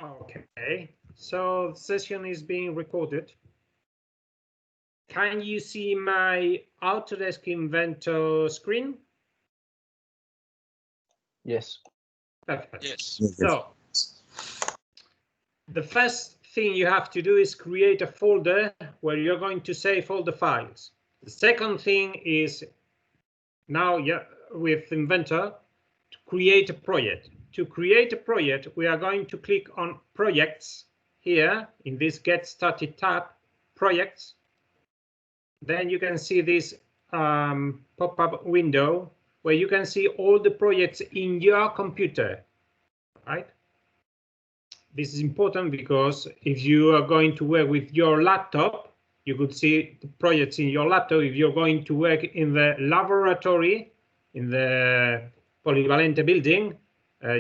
Okay, so the session is being recorded. Can you see my Autodesk Inventor screen? Yes. Perfect. Yes. So the first thing you have to do is create a folder where you're going to save all the files. The second thing is now with Inventor to create a project. To create a project, we are going to click on Projects here in this Get Started tab, Projects. Then you can see this pop-up window where you can see all the projects in your computer, right? This is important because if you are going to work with your laptop, you could see the projects in your laptop. If you're going to work in the laboratory, in the polyvalent building,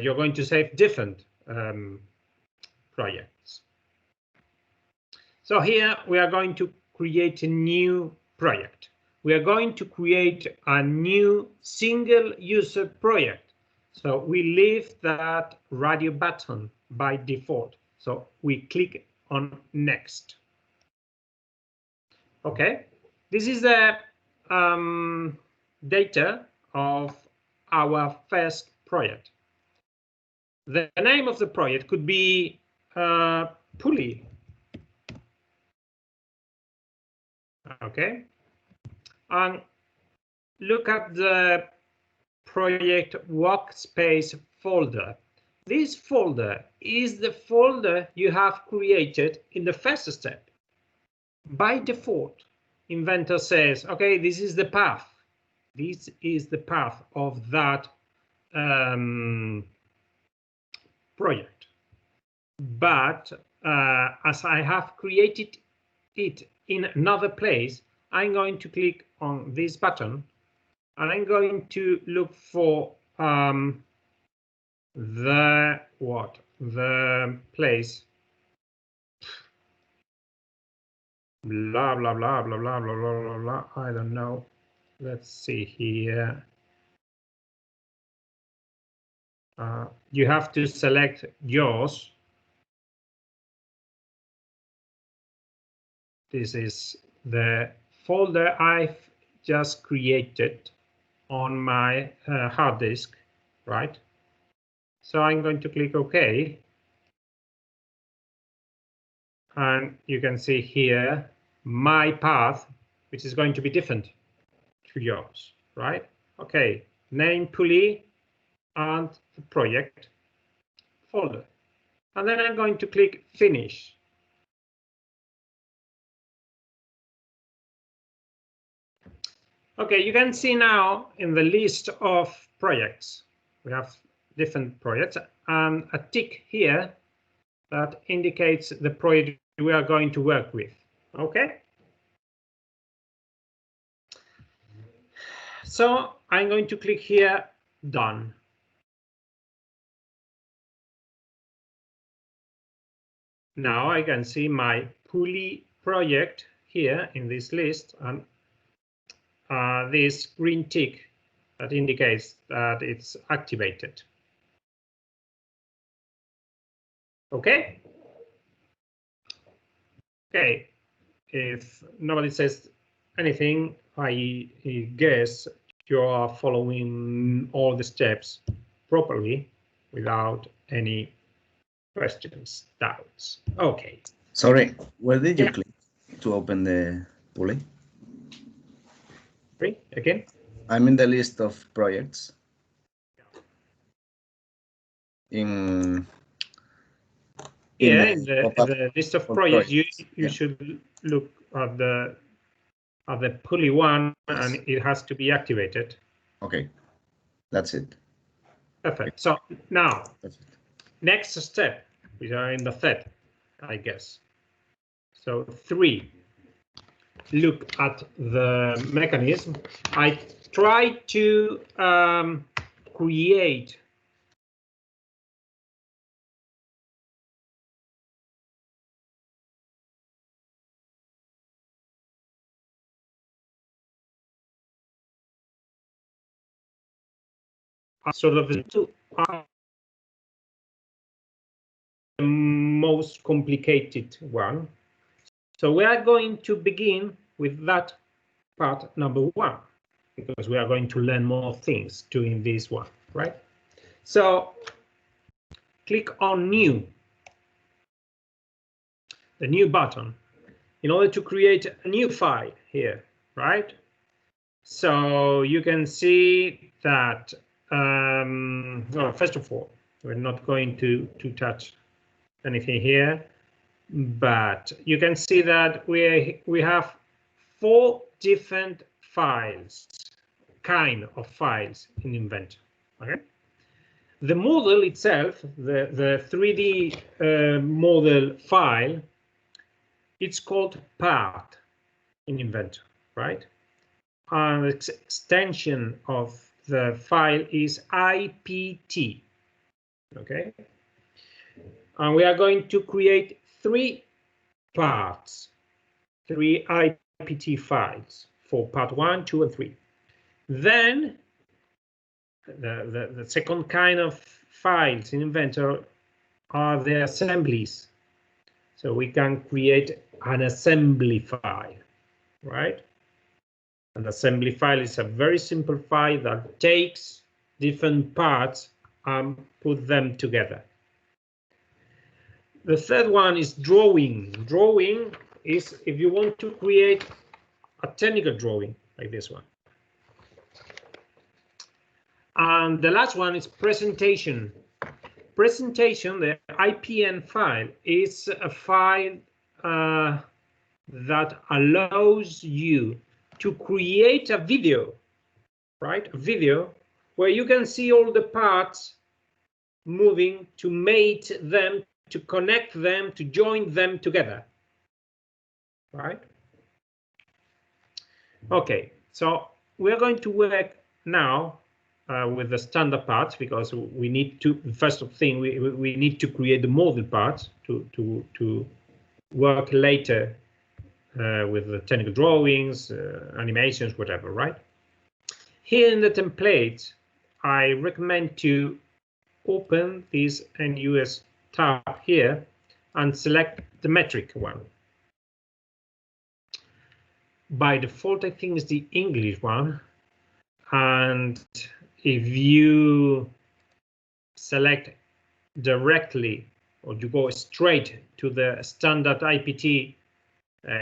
you're going to save different projects. So here we are going to create a new project. We are going to create a new single user project. So we leave that radio button by default. So we click on next. Okay, this is the data of our first project. The name of the project could be pulley. Okay, and look at the project workspace folder. This folder is the folder you have created in the first step. By default, Inventor says, okay, this is the path. This is the path of that project. But as I have created it in another place, I'm going to click on this button and I'm going to look for the place, blah blah blah blah blah blah blah blah. I don't know. Let's see here. You have to select yours. This is the folder I've just created on my hard disk, right? So I'm going to click OK. And you can see here my path, which is going to be different to yours, right? Okay, name pulley and the project folder. And then I'm going to click Finish. Okay, you can see now in the list of projects, we have different projects and a tick here that indicates the project we are going to work with. Okay. So I'm going to click here, Done. Now I can see my pulley project here in this list and this green tick that indicates that it's activated. Okay. Okay. If nobody says anything, I guess you are following all the steps properly without any questions, doubts. Okay. Sorry, where did you click to open the pulley? Again? I'm in the list of projects. In the list of projects, you should look at the pulley one, and it has to be activated. Okay, that's it. Perfect. So now, next step, we are in the third, I guess. So 3, look at the mechanism. I tried to create sort of most complicated one. So we are going to begin with that part number 1, because we are going to learn more things doing this one, right? So click on New, the New button, in order to create a new file here, right? So you can see that, well, first of all, we're not going to touch anything here, but you can see that we have 4 different files, kind of files in Inventor. Okay. The model itself, the 3D model file, it's called part in Inventor, right? And the extension of the file is IPT. Okay. And we are going to create 3 parts, 3 IPT files for part 1, 2, and 3. Then the second kind of files in Inventor are the assemblies. So we can create an assembly file, right? An assembly file is a very simple file that takes different parts and put them together. The third one is drawing. Drawing is if you want to create a technical drawing like this one. And the last one is presentation. Presentation, the IPN file, is a file that allows you to create a video, right? A video where you can see all the parts moving, to mate them, to connect them, to join them together, right? Okay, so we're going to work now with the standard parts, because we need to, first thing, we need to create the model parts to work later with the technical drawings, animations, whatever, right? Here in the template, I recommend to open this NUS tab here and select the metric one. By default, I think it's the English one. And if you select directly, or you go straight to the standard IPT,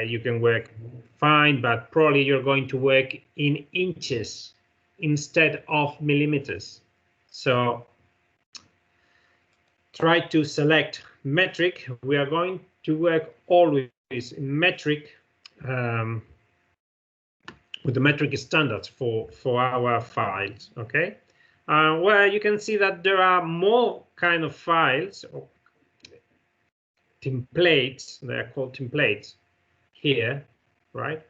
you can work fine, but probably you're going to work in inches instead of millimeters. So try to select metric. We are going to work always in metric, with the metric standards for our files, okay? Where you can see that there are more kind of files, or templates, they are called templates here, right?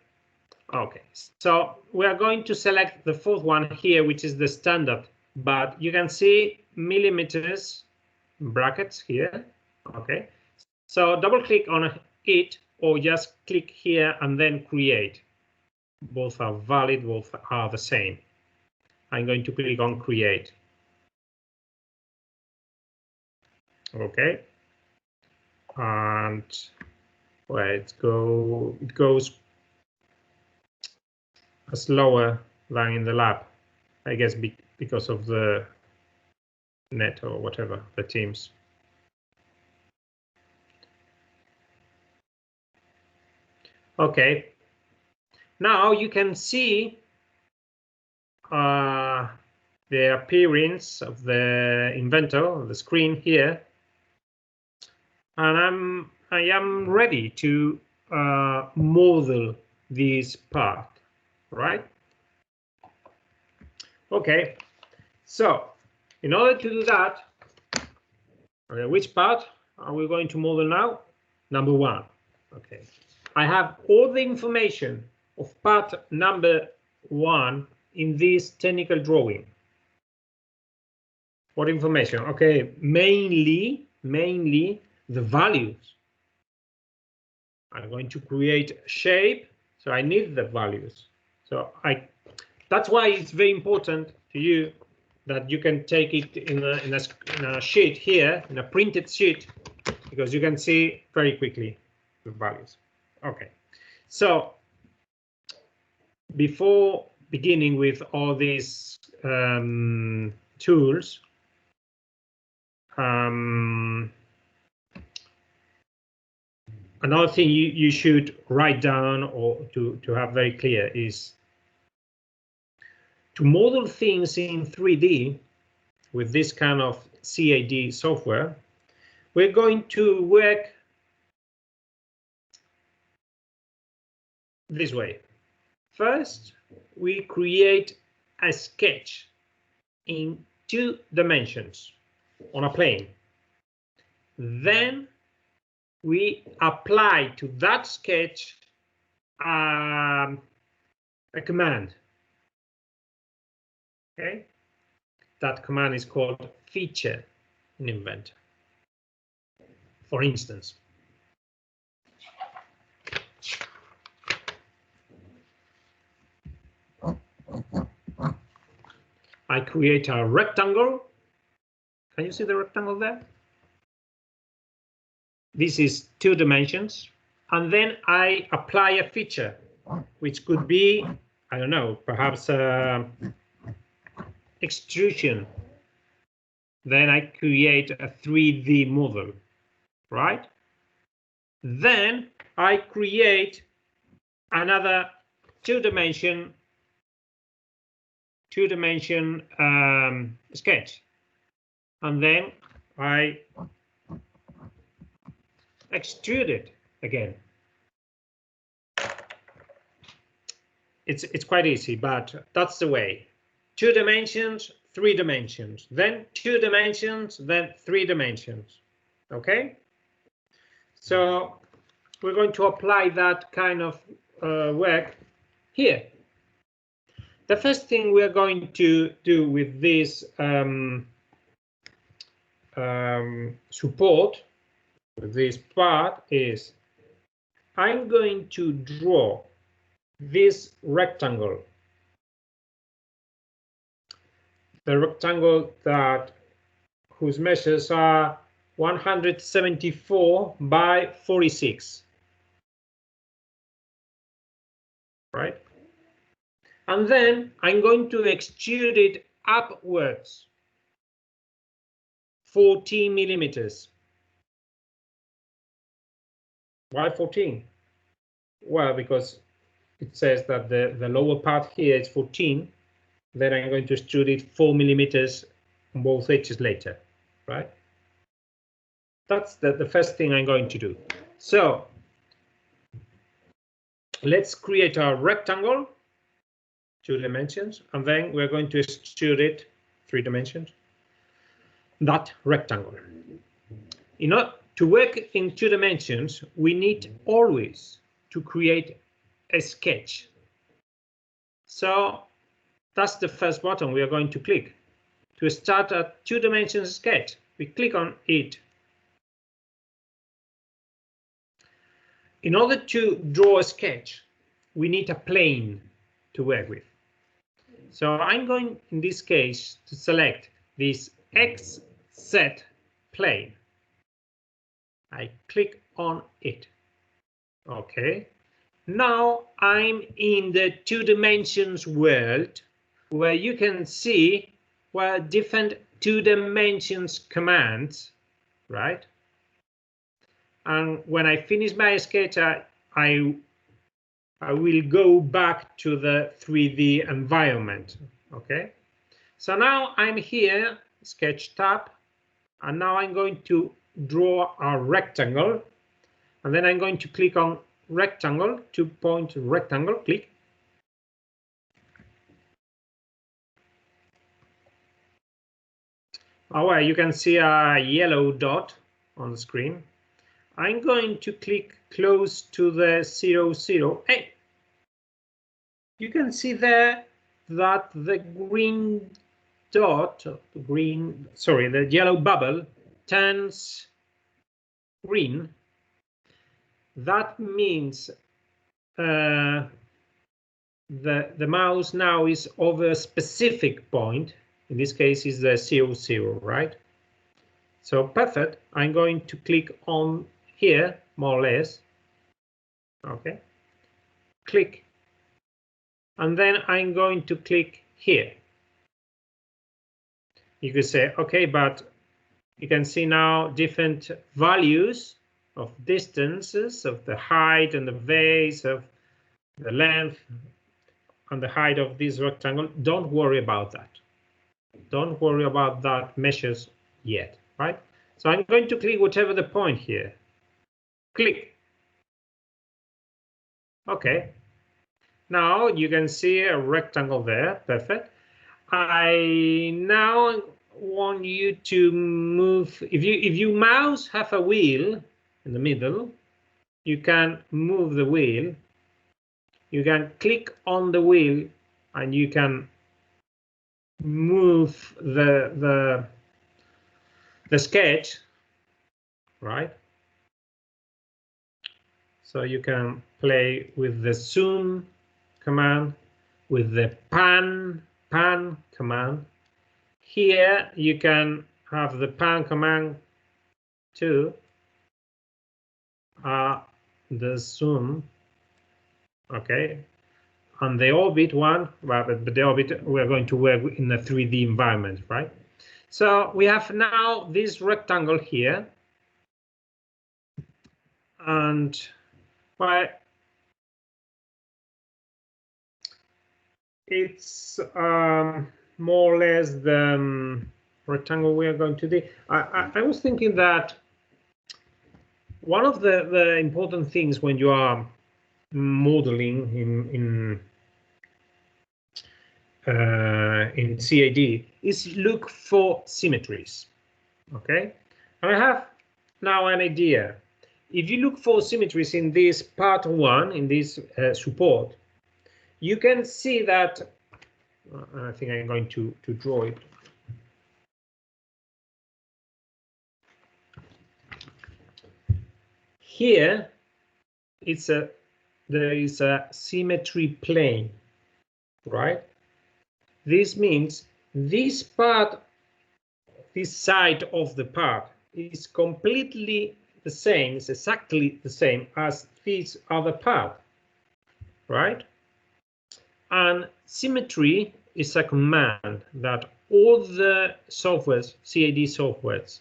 Okay, so we are going to select the 4th one here, which is the standard, but you can see millimeters brackets here, okay? So double click on it, or just click here and then create. Both are valid, both are the same. I'm going to click on create. Okay. And where it goes slower than in the lab, I guess, because of the net or whatever, the Teams. Okay. Now you can see the appearance of the Inventor, the screen here, and I am ready to model this part, right? Okay, so in order to do that, okay, which part are we going to model now? Number 1. Okay, I have all the information of part number 1 in this technical drawing. What information? Okay, mainly the values. I'm going to create a shape, so I need the values. So that's why it's very important to you that you can take it in a sheet here, in a printed sheet, because you can see very quickly the values. Okay, so before beginning with all these tools, another thing you should write down or to have very clear is to model things in 3D with this kind of CAD software. We're going to work this way. First, we create a sketch in 2 dimensions on a plane. Then we apply to that sketch a command. Okay, that command is called feature in Inventor. For instance, I create a rectangle. Can you see the rectangle there? This is 2 dimensions. And then I apply a feature, which could be, I don't know, perhaps extrusion. Then I create a 3D model, right? Then I create another 2-dimension sketch, and then I extrude it again. It's quite easy, but that's the way. 2 dimensions, 3 dimensions, then 2 dimensions, then 3 dimensions. Okay, so we're going to apply that kind of work here. The first thing we're going to do with this support, with this part, is I'm going to draw this rectangle. The rectangle whose measures are 174 by 46. Right? And then I'm going to extrude it upwards 14 millimeters. Why 14? Well, because it says that the lower part here is 14. Then I'm going to extrude it 4 millimeters on both edges later, right? That's the first thing I'm going to do. So let's create a rectangle, 2 dimensions, and then we're going to extrude it 3 dimensions, that rectangle. In order to work in 2 dimensions, we need always to create a sketch. So that's the first button we are going to click. To start a 2-dimensional sketch, we click on it. In order to draw a sketch, we need a plane to work with. So I'm going, in this case, to select this XZ plane. I click on it. Okay. Now I'm in the 2 dimensions world, where you can see different 2 dimensions commands, right? And when I finish my sketch, I will go back to the 3D environment. Okay. So now I'm here, sketch tab, and now I'm going to draw a rectangle, and then I'm going to click on rectangle, 2-point rectangle, click. Oh, well, you can see a yellow dot on the screen. I'm going to click close to the 0, 0. Hey, you can see there that the green dot, the yellow bubble turns green. That means the mouse now is over a specific point. In this case, is the 0, 0, right? So perfect. I'm going to click on here, more or less. Okay. Click. And then I'm going to click here. You could say, okay, but you can see now different values of distances of the height and the base of the length and the height of this rectangle. Don't worry about that. Don't worry about that measures yet, right? So I'm going to click whatever the point here. Click. Okay. Now you can see a rectangle there. Perfect. I now want you to move. If you mouse have a wheel in the middle, you can move the wheel. You can click on the wheel and you can move the sketch, right? So you can play with the zoom command, with the pan command. Here you can have the pan command too. The zoom, okay, and the orbit one, but the orbit we're going to work in a 3D environment, right? So we have now this rectangle here, and well, it's more or less the rectangle we are going to do. I was thinking that one of the important things when you are modeling in CAD is look for symmetries. Okay, and I have now an idea. If you look for symmetries in this part one, in this support, you can see that. I think I'm going to draw it. Here, there is a symmetry plane, right? This means this part, this side of the part is completely the same, it's exactly the same as this other part, right? And symmetry is a command that all the softwares, CAD softwares,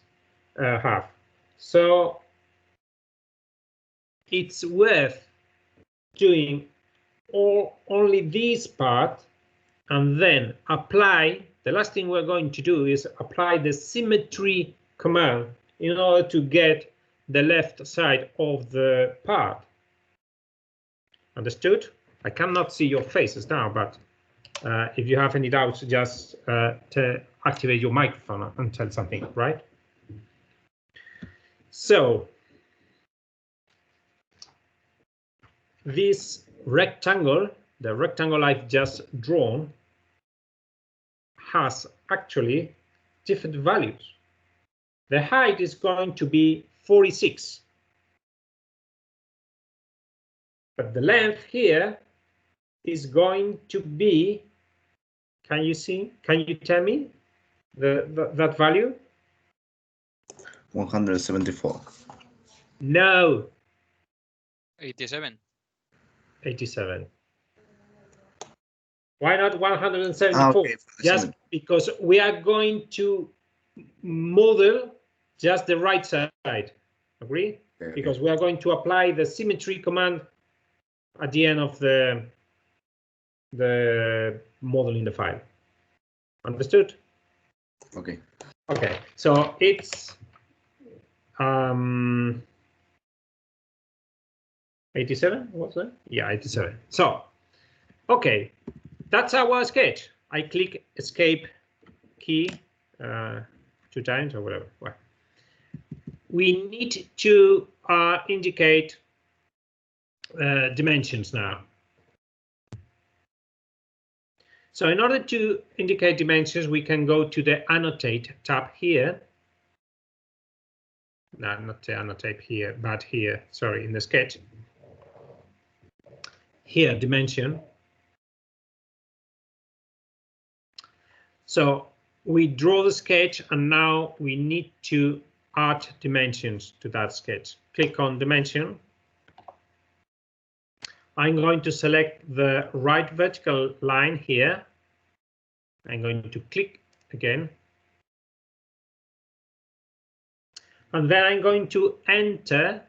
have. So it's worth doing only this part and then apply. The last thing we're going to do is apply the symmetry command in order to get the left side of the part. Understood? I cannot see your faces now, but if you have any doubts, just to activate your microphone and tell something, right? So this rectangle, the rectangle I've just drawn, has actually different values. The height is going to be 46. But the length here is going to be, can you see? Can you tell me that value? 174. No. 87. 87. Why not 174? Okay. Just because we are going to model just the right side. Agree? Okay. Because we are going to apply the symmetry command at the end of the model in the file. Understood? Okay. Okay, so it's 87, what's that? Yeah, 87. So, okay, that's our sketch. I click escape key 2 times or whatever. Well, we need to indicate dimensions now. So in order to indicate dimensions, we can go to the annotate tab here. No, not the annotate here, but here, sorry, in the sketch. Here, dimension. So we draw the sketch and now we need to add dimensions to that sketch. Click on dimension. I'm going to select the right vertical line here. I'm going to click again. And then I'm going to enter.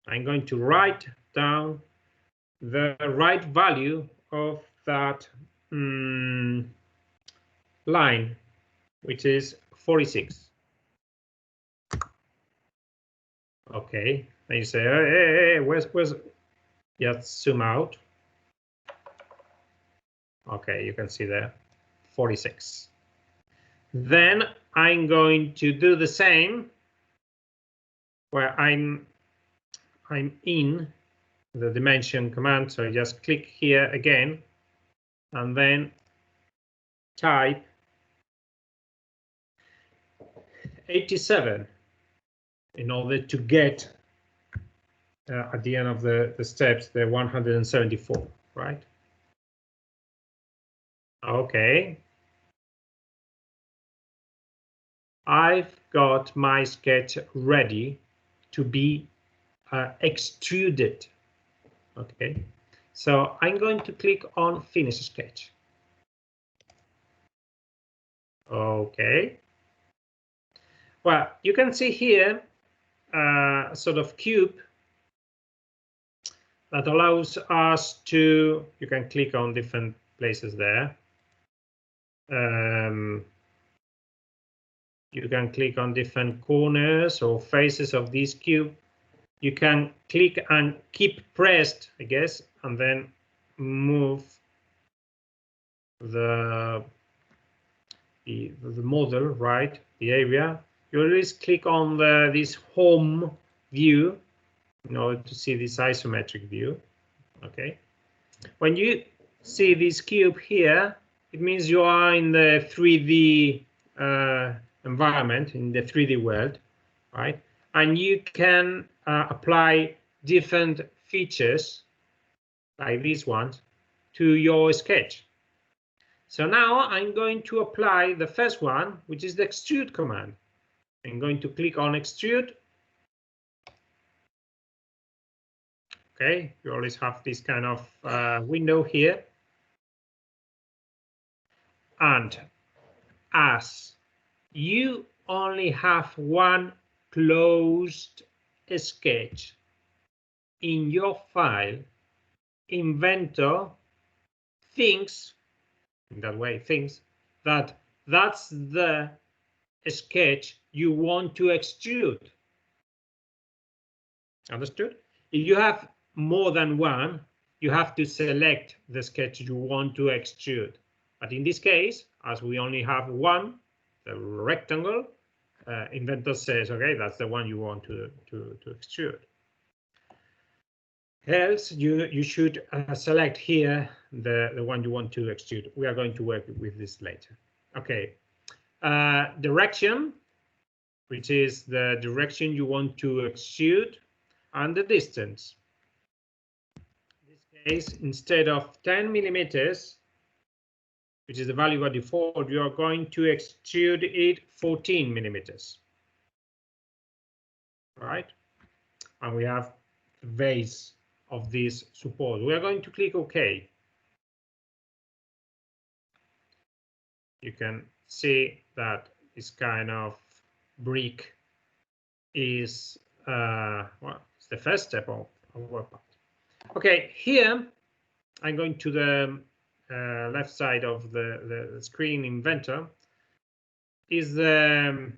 I'm going to write down the right value of that line, which is 46. Okay, and you say, hey, where's, just zoom out. Okay, you can see there, 46. Then I'm going to do the same where I'm in the dimension command. So I just click here again and then type 87 in order to get at the end of the steps the 174, right? Okay. I've got my sketch ready to be extruded. Okay, so I'm going to click on Finish Sketch. Okay. Well, you can see here a sort of cube that allows us to, you can click on different places there. You can click on different corners or faces of this cube. You can click and keep pressed, I guess, and then move the model, right? The area. You always click on this home view in order to see this isometric view. Okay. When you see this cube here, it means you are in the 3D environment, in the 3D world, right? And you can apply different features like these ones to your sketch. So now I'm going to apply the first one, which is the extrude command. I'm going to click on extrude. Okay, you always have this kind of window here. And as you only have one closed sketch in your file, Inventor thinks, in that way, thinks that that's the sketch you want to extrude. Understood? If you have more than one, you have to select the sketch you want to extrude. But in this case, as we only have one, the rectangle, Inventor says, okay, that's the one you want to extrude. Else, you should select here the one you want to extrude. We are going to work with this later. Okay. Direction, which is the direction you want to extrude, and the distance. In this case, instead of 10 millimeters, which is the value by default, you are going to extrude it 14 millimeters. Right? And we have the base of this support. We are going to click OK. You can see that this kind of brick is well, it's the first step of our part. Okay, here I'm going to the left side of the screen. Inventor is the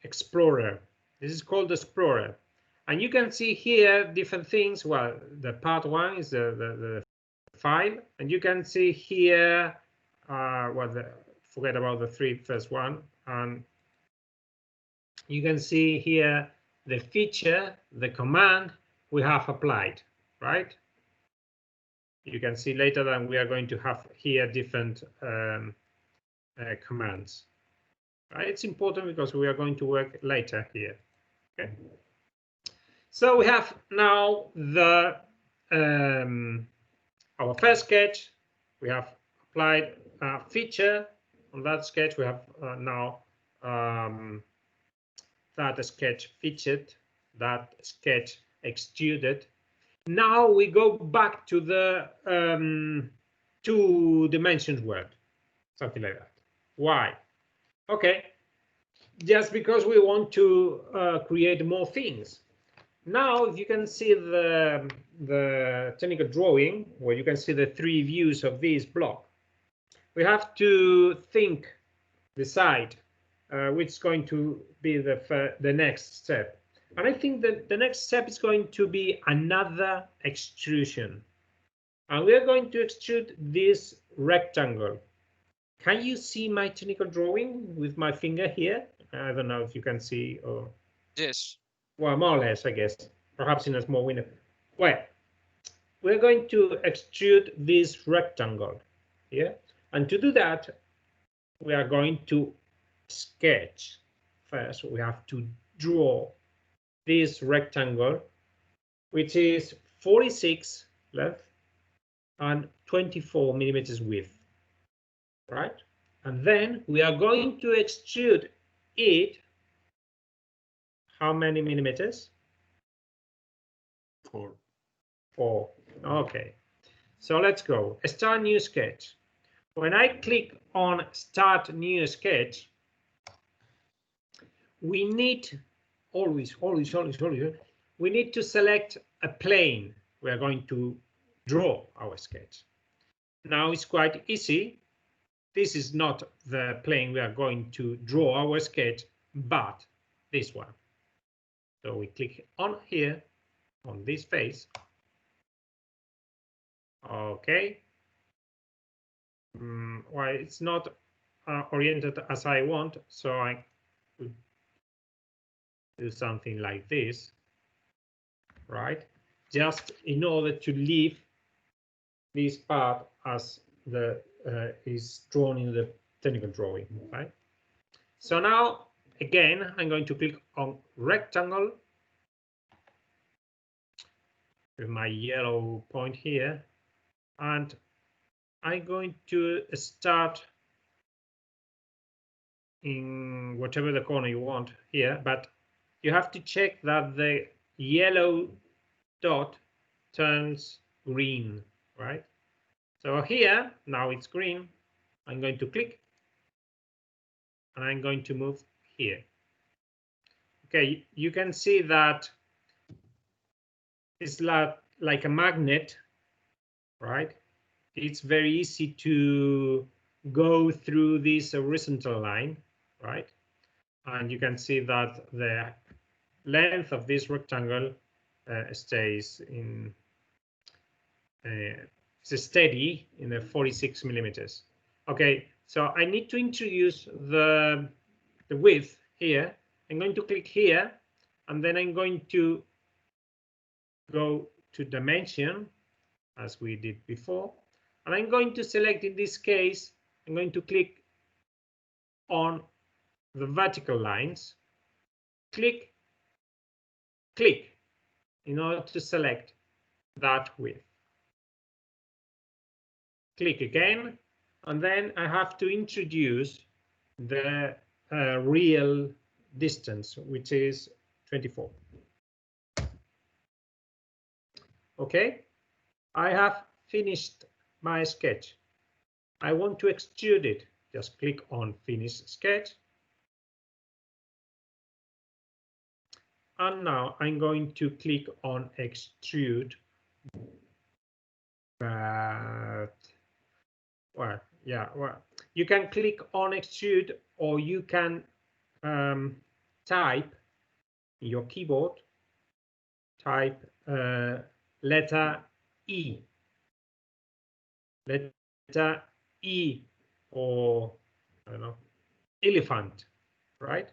Explorer. This is called Explorer, and you can see here different things. Well, the part one is the file, and you can see here forget about the first one, and you can see here the feature, the command we have applied, right? You can see later that we are going to have here different commands. Right? It's important because we are going to work later here. Okay. So we have now the our first sketch. We have applied a feature on that sketch. We have now that sketch fetched, that sketch extruded. Now we go back to the 2 dimensions world, something like that. Why? Okay, just because we want to create more things. Now, if you can see the technical drawing, where you can see the 3 views of this block, we have to decide which is going to be the next step. And I think that the next step is going to be another extrusion. And we are going to extrude this rectangle. Can you see my technical drawing with my finger here? I don't know if you can see. Or... Yes. Well, more or less, I guess. Perhaps in a small window. Well, we're going to extrude this rectangle here. And to do that, we are going to sketch. First, we have to draw this rectangle, which is 46 length and 24 millimeters width, right? And then we are going to extrude it. How many millimeters? 4. 4. Okay. So let's go. Start new sketch. When I click on Start New Sketch, we need always, we need to select a plane we are going to draw our sketch. Now it's quite easy. This is not the plane we are going to draw our sketch, but this one. So we click on here, on this face. Okay. Well, it's not oriented as I want, so I could do something like this, right? Just in order to leave this part as the is drawn in the technical drawing, right? So now, again, I'm going to click on rectangle with my yellow point here, and I'm going to start in whatever the corner you want here, but you have to check that the yellow dot turns green, right? So here, now it's green. I'm going to click and I'm going to move here. Okay, you can see that it's like a magnet, right? It's very easy to go through this horizontal line, right? And you can see that the length of this rectangle stays in it's steady in the 46 millimeters. Okay, so I need to introduce the width here. I'm going to click here, and then I'm going to go to dimension as we did before, and I'm going to select, in this case, I'm going to click on the vertical lines, click in order to select that width. Click again, and then I have to introduce the real distance, which is 24. Okay, I have finished my sketch. I want to extrude it. Just click on Finish Sketch. And now I'm going to click on Extrude. But, well, yeah, well, you can click on Extrude, or you can type in your keyboard, type letter E. Letter E, or I don't know, elephant, right?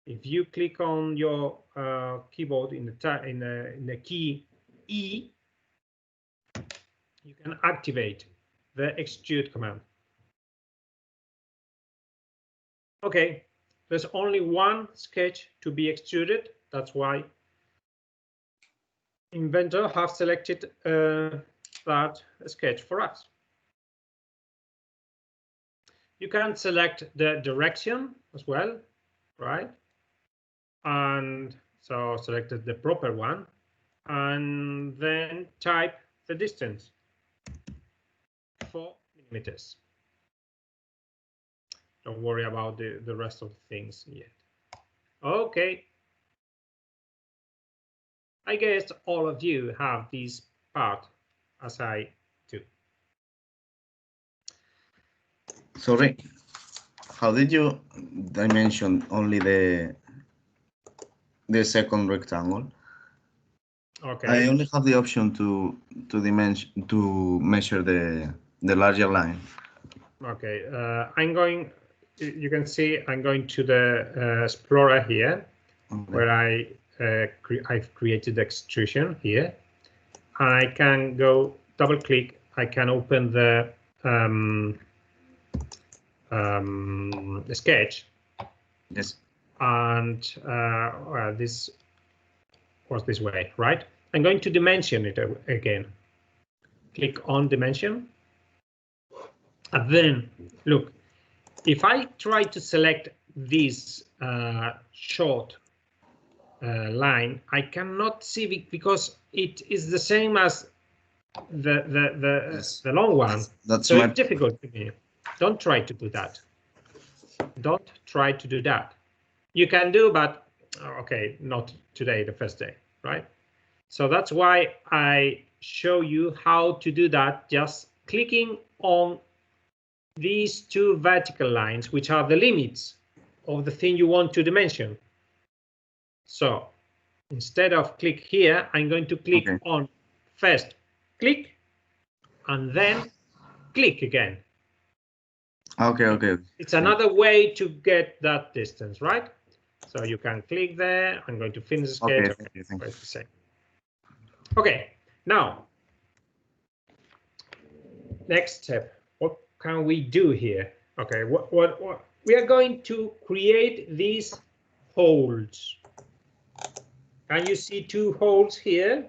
If you click on your keyboard in the key E, you can activate the extrude command. Okay, there's only one sketch to be extruded. That's why Inventor have selected that sketch for us. You can select the direction as well, right? and so selected the proper one, and then type the distance, 4 millimeters. Don't worry about the rest of the things yet. Okay. I guess all of you have this part as I do. Sorry, how did you dimension only the second rectangle? Okay. I only have the option to measure the larger line. Okay. I'm going. You can see I'm going to the Explorer here, Okay. where I've created the extrusion here. I can go double click. I can open the sketch. Yes. And this was this way, right? I'm going to dimension it again. Click on dimension. And then look, if I try to select this short line, I cannot see because it is the same as the long one. That's so it's difficult to me. Don't try to do that. Don't try to do that. You can do, but okay, not today, the first day, right? So that's why I show you how to do that, just clicking on these two vertical lines, which are the limits of the thing you want to dimension. So instead of click here, I'm going to click on first click and then click again. Okay. It's another way to get that distance, right? So you can click there. I'm going to finish the sketch. Okay, thank you. It's the same. Okay, now next step. What can we do here? Okay, what we are going to create these holes. Can you see two holes here?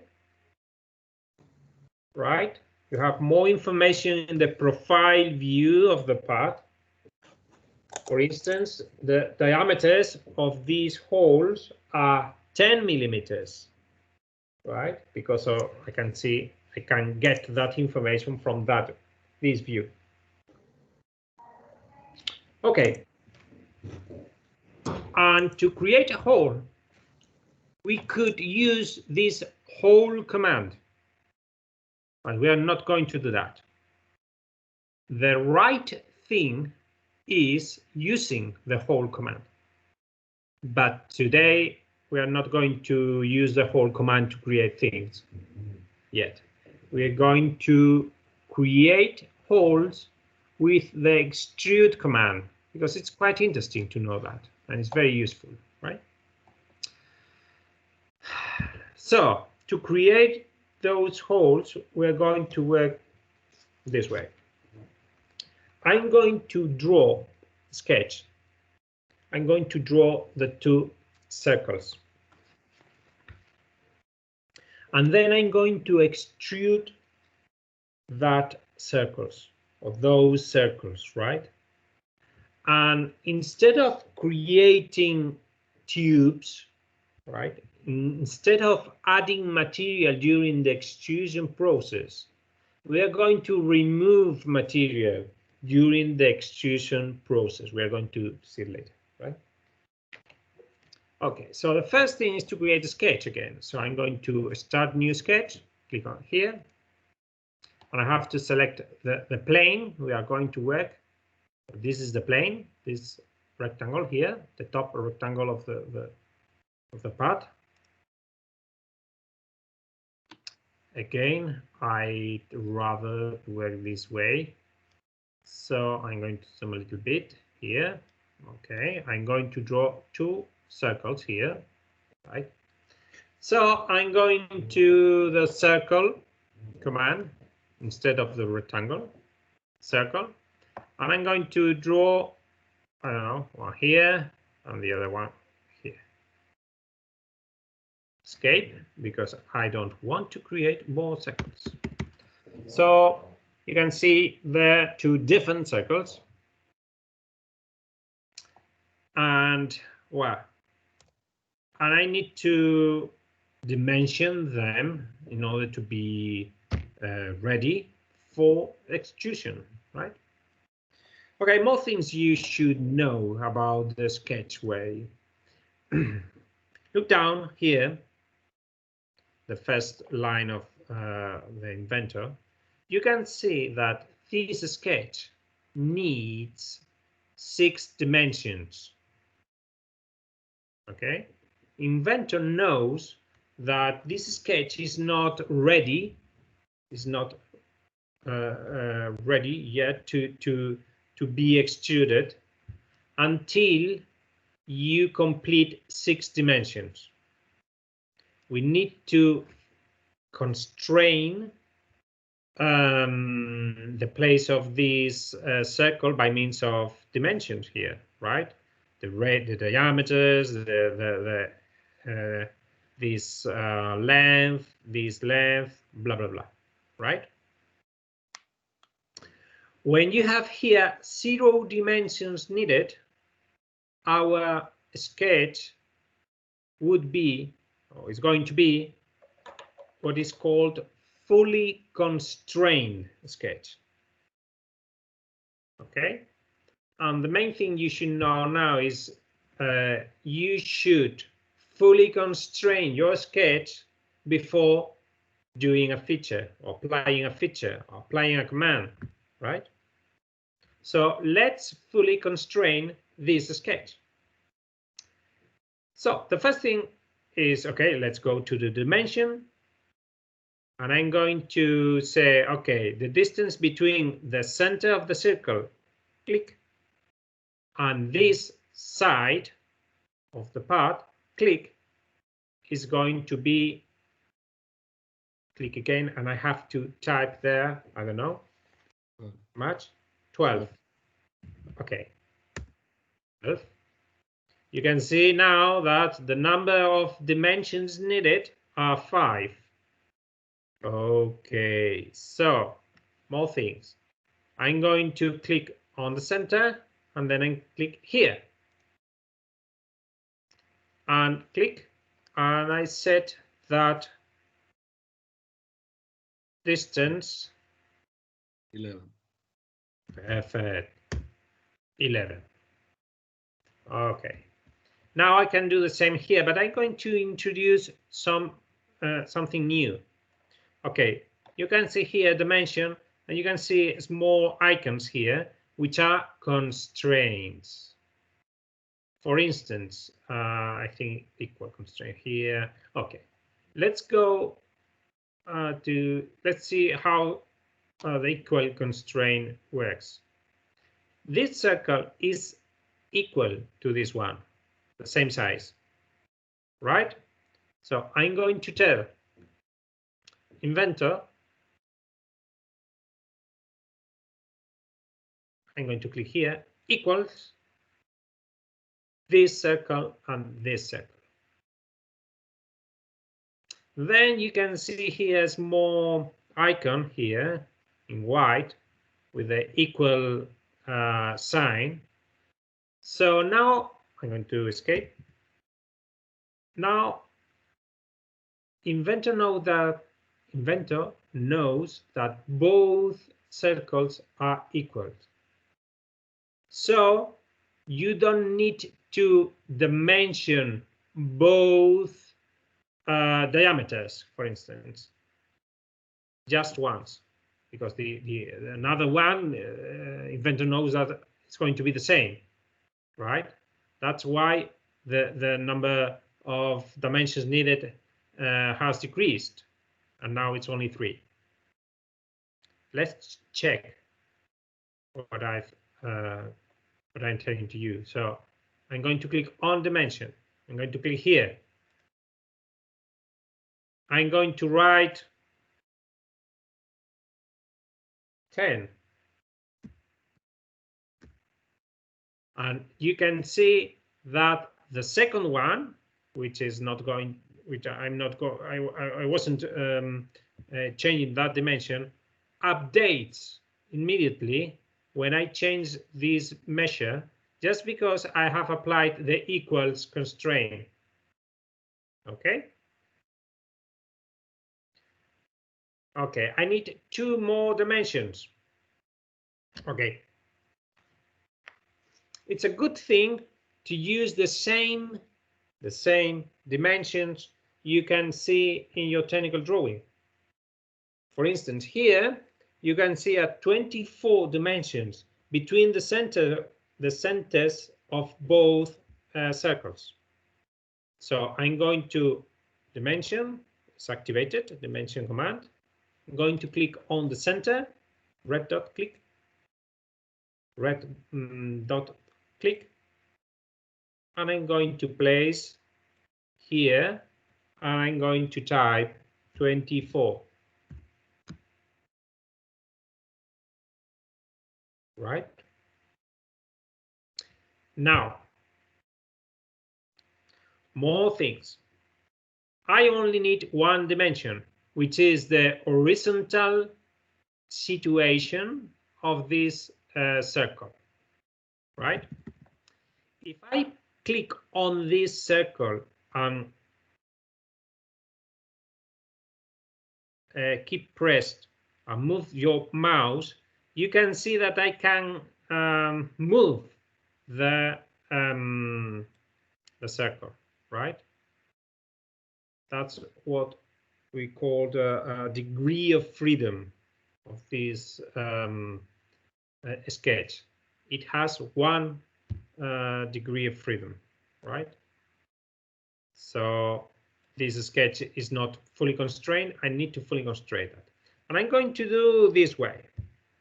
Right? You have more information in the profile view of the part. For instance, the diameters of these holes are 10 millimeters, right? Because I can see, I can get that information from this view. Okay. And to create a hole, we could use this hole command, but we are not going to do that. The right thing is using the hole command. But today we are not going to use the hole command to create things yet. We are going to create holes with the extrude command because it's quite interesting to know that and it's very useful, right? So to create those holes, we're going to work this way. I'm going to draw a sketch. I'm going to draw the two circles. And then I'm going to extrude that circles, or those circles, right? And instead of creating tubes, right? Instead of adding material during the extrusion process, we are going to remove material during the extrusion process. We are going to see it later, right? Okay, so the first thing is to create a sketch again. So I'm going to start new sketch, click on here, and I have to select the plane we are going to work. This is the plane, this rectangle here, the top rectangle of the part. Again, I'd rather work this way. So I'm going to zoom a little bit here. Okay, I'm going to draw two circles here, right? So I'm going to the circle command instead of the rectangle, circle. And I'm going to draw, I don't know, one here and the other one here. Escape, because I don't want to create more circles. So you can see there two different circles. And well, and I need to dimension them in order to be ready for execution, right? Okay, more things you should know about the sketch way. Look down here, the first line of the inventor. You can see that this sketch needs 6 dimensions. Okay, inventor knows that this sketch is not ready, ready yet to be extruded until you complete 6 dimensions. We need to constrain the place of this circle by means of dimensions here, right? The diameters, this length, this length, blah blah blah, right? When you have here 0 dimensions needed, our sketch would be, or is going to be, what is called fully constrained sketch. Okay, and the main thing you should know now is you should fully constrain your sketch before doing a feature or applying a feature or applying a command, right? So let's fully constrain this sketch. So the first thing is, okay, let's go to the dimension. And I'm going to say, okay, the distance between the center of the circle, click, and this side of the part, click, is going to be, click again, and I have to type there, I don't know, much, 12. Okay, 12. You can see now that the number of dimensions needed are 5. Okay, so more things. I'm going to click on the center and then I click here and click, and I set that distance 11. Perfect. 11. Okay. Now I can do the same here, but I'm going to introduce something new. Okay, you can see here dimension, and you can see small icons here, which are constraints. For instance, I think equal constraint here. Okay, let's go let's see how the equal constraint works. This circle is equal to this one, the same size, right? So I'm going to tell Inventor, I'm going to click here, equals this circle and this circle. Then you can see here a small icon here in white with the equal sign. So now I'm going to escape. Now Inventor knows that both circles are equal. So you don't need to dimension both diameters, for instance, just once, because another one, Inventor knows that it's going to be the same, right? That's why the number of dimensions needed has decreased, and now it's only 3. Let's check what I'm telling to you. So I'm going to click on dimension. I'm going to click here. I'm going to write 10. And you can see that the second one, which is not going, which I'm not go, I wasn't changing that dimension, updates immediately when I change this measure, just because I have applied the equals constraint. Okay. Okay, I need 2 more dimensions. Okay. It's a good thing to use the same dimensions you can see in your technical drawing. For instance, here you can see 24 dimensions between the centers of both circles. So I'm going to dimension, it's activated, dimension command. I'm going to click on the center, red dot click, dot click, and I'm going to place here, and I'm going to type 24. Right? Now, more things. I only need 1 dimension, which is the horizontal situation of this circle, right? If I click on this circle and keep pressed and move your mouse, you can see that I can move the circle, right? That's what we call the degree of freedom of this sketch. It has 1 degree of freedom, right? So this sketch is not fully constrained. I need to fully constrain that. And I'm going to do this way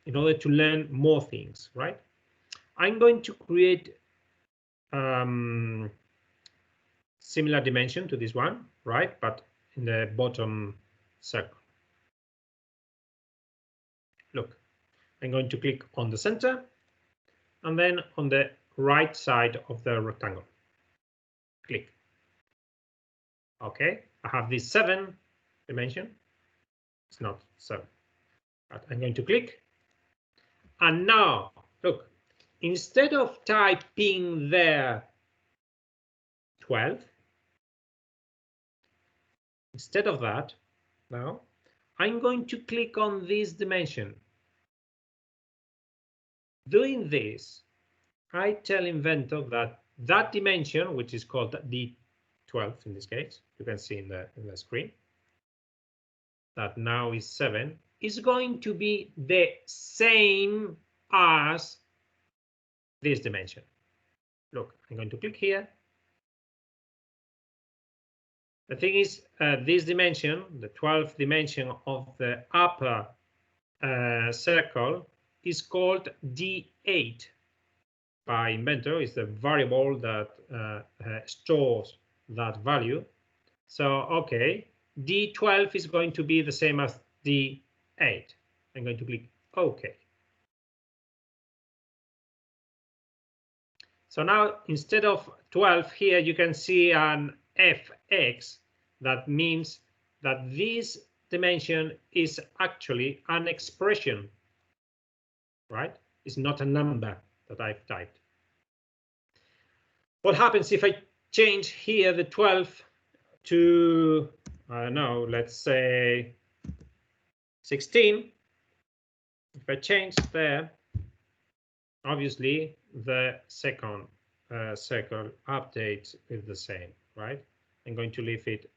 in order to learn more things, right? I'm going to create similar dimension to this one, right? But in the bottom circle. Look, I'm going to click on the center and then on the right side of the rectangle. Click. Okay, I have this 7 dimension. It's not 7, but I'm going to click. And now, look, instead of typing there 12, instead of that, now I'm going to click on this dimension. Doing this, I tell Inventor that that dimension, which is called D12 in this case, you can see in the screen, that now is 7, is going to be the same as this dimension. Look, I'm going to click here. The thing is, this dimension, the 12th dimension of the upper circle, is called D8 by Inventor. Is the variable that stores that value. So, okay, D12 is going to be the same as D8. I'm going to click OK. So now, instead of 12 here, you can see an fx. That means that this dimension is actually an expression, right? It's not a number that I've typed. What happens if I change here the 12 to, I don't know, let's say 16? If I change there, obviously the second circle updates with the same, right? I'm going to leave it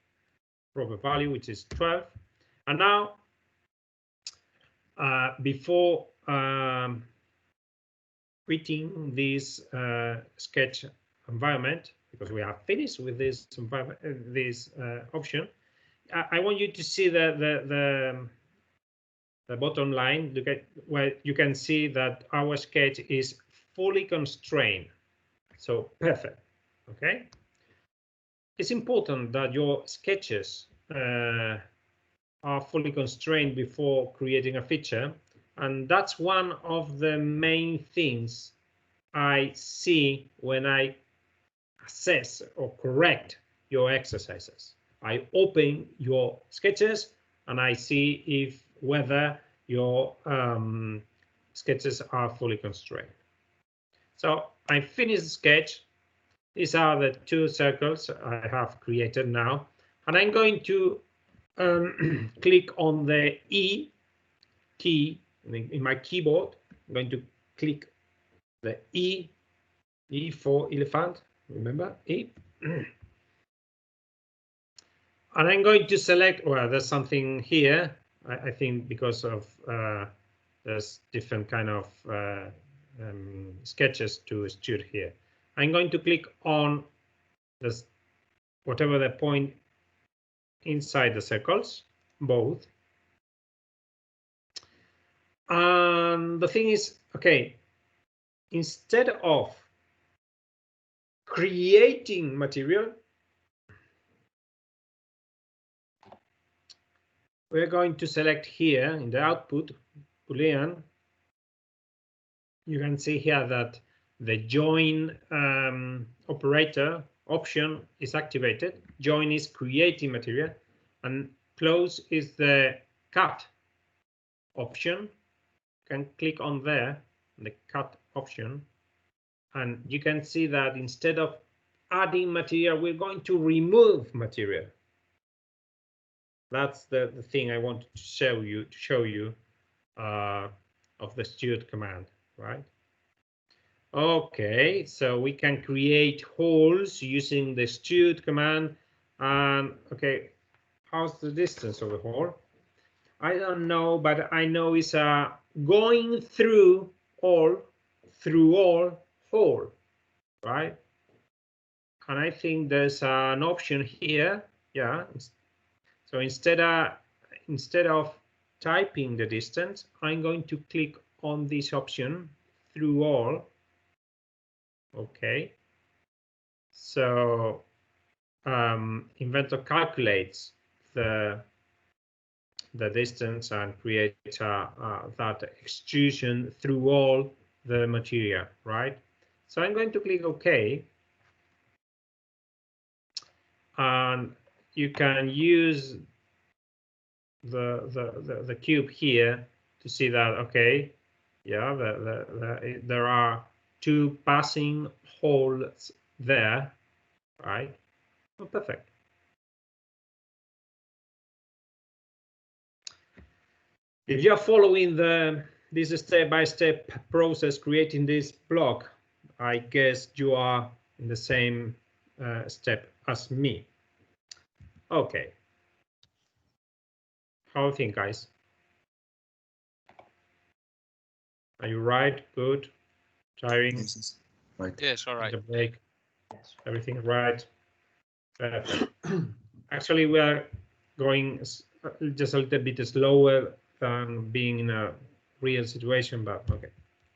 proper value, which is 12. And now, before quitting this sketch environment, because we are finished with this environment, this option, I want you to see the bottom line. Look at where you can see that our sketch is fully constrained. So perfect. Okay. It's important that your sketches are fully constrained before creating a feature, and that's one of the main things I see when I assess or correct your exercises. I open your sketches and I see if whether your sketches are fully constrained. So I finished the sketch. These are the 2 circles I have created now. And I'm going to click on the E key in my keyboard. I'm going to click the E for elephant, remember, E. And I'm going to select, well, there's something here, I think because of there's different kind of sketches to extrude here. I'm going to click on this, whatever the point inside the circles, both. And the thing is, okay, instead of creating material, we're going to select here in the output Boolean. You can see here that the join operator option is activated. Join is creating material, and close is the cut option. You can click on there, the cut option, and you can see that instead of adding material, we're going to remove material. That's the thing I wanted to show you of the extrude command, right? Okay, so we can create holes using the extrude command. And okay, how's the distance of the hole? I don't know, but I know it's going through all hole, right? And I think there's an option here, yeah. So instead of typing the distance, I'm going to click on this option, through all. Okay. So Inventor calculates the distance and creates that extrusion through all the material, right? So I'm going to click OK. And you can use the cube here to see that, okay, yeah, there are two passing holes there, right? Oh, perfect. If you're following this step-by-step process creating this block, I guess you are in the same step as me. Okay. How do you think, guys? Are you right? Good? Tiring? Yes, right. Yes, all right. The break? Yes. Everything right? Actually, we are going just a little bit slower than being in a real situation, but okay,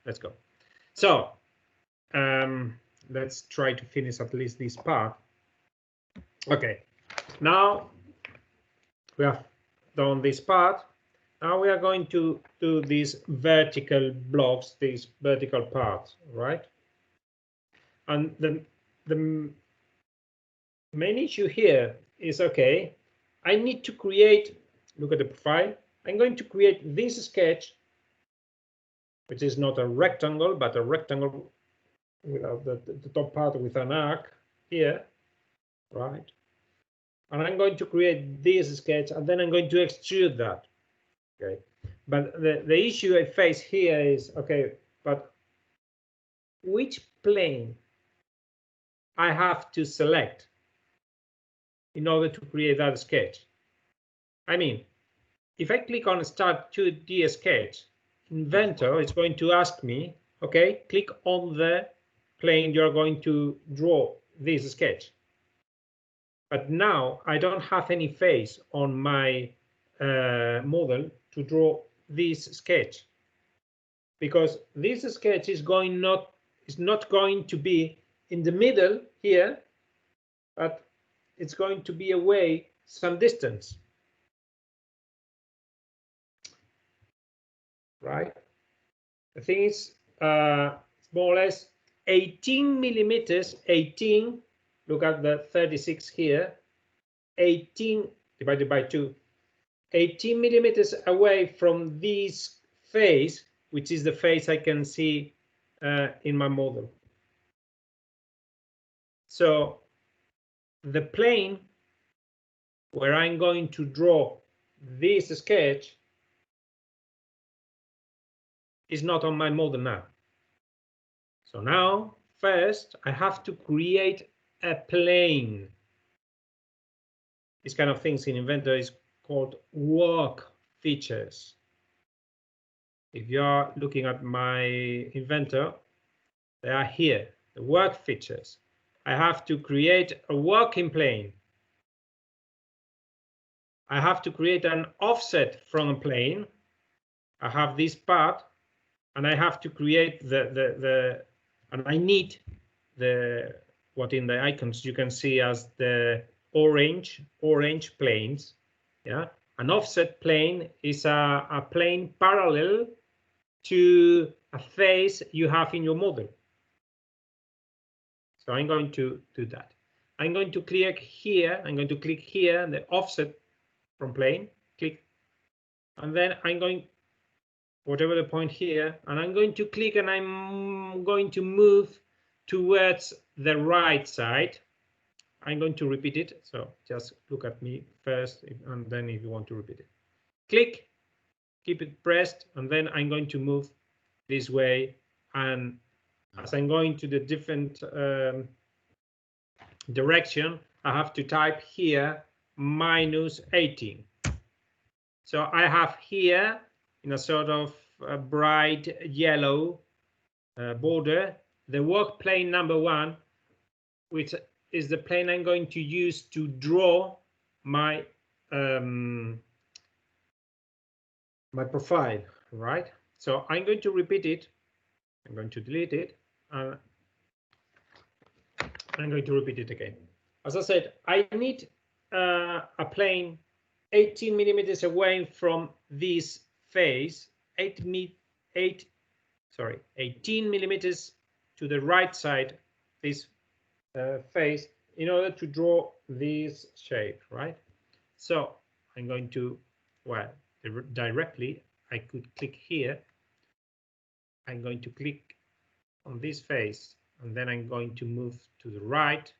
let's go. So let's try to finish at least this part. Okay, now we have done this part. Now we are going to do these vertical blocks, these vertical parts, right? And the main issue here is, okay, I need to create, look at the profile. I'm going to create this sketch, which is not a rectangle, but a rectangle without the top part with an arc here, right? And I'm going to create this sketch, and then I'm going to extrude that. Okay, but the issue I face here is, okay, but which plane I have to select in order to create that sketch? I mean, if I click on Start 2D Sketch, Inventor is going to ask me, okay, click on the plane you're going to draw this sketch. But now I don't have any face on my model to draw this sketch, because this sketch is not going to be in the middle here, but it's going to be away some distance, right? The thing is more or less 18 millimeters. 18, look at the 36 here, 18 divided by 2, 18 millimeters away from this face, which is the face I can see in my model. So the plane where I'm going to draw this sketch is not on my model now. So now, first, I have to create a plane. These kind of things in Inventor is called work features. If you're looking at my Inventor, they are here, the work features. I have to create a working plane. I have to create an offset from a plane. I have this part, and I have to create and I need what in the icons you can see as the orange planes. Yeah, an offset plane is a plane parallel to a face you have in your model. So I'm going to do that. I'm going to click here. I'm going to click here, the offset from plane. Click, and then I'm going whatever the point here, and I'm going to click, and I'm going to move towards the right side. I'm going to repeat it, so just look at me first, and then if you want to repeat it. Click, keep it pressed, and then I'm going to move this way, and as I'm going to the different direction, I have to type here -18. So I have here in a sort of a bright yellow border the work plane number 1, which is the plane I'm going to use to draw my my profile, right? So I'm going to repeat it. I'm going to delete it, and I'm going to repeat it again. As I said, I need a plane 18 millimeters away from this face, 18 millimeters to the right side, this face, in order to draw this shape, right? So I'm going to, well, directly, I could click here. I'm going to click on this face, and then I'm going to move to the right.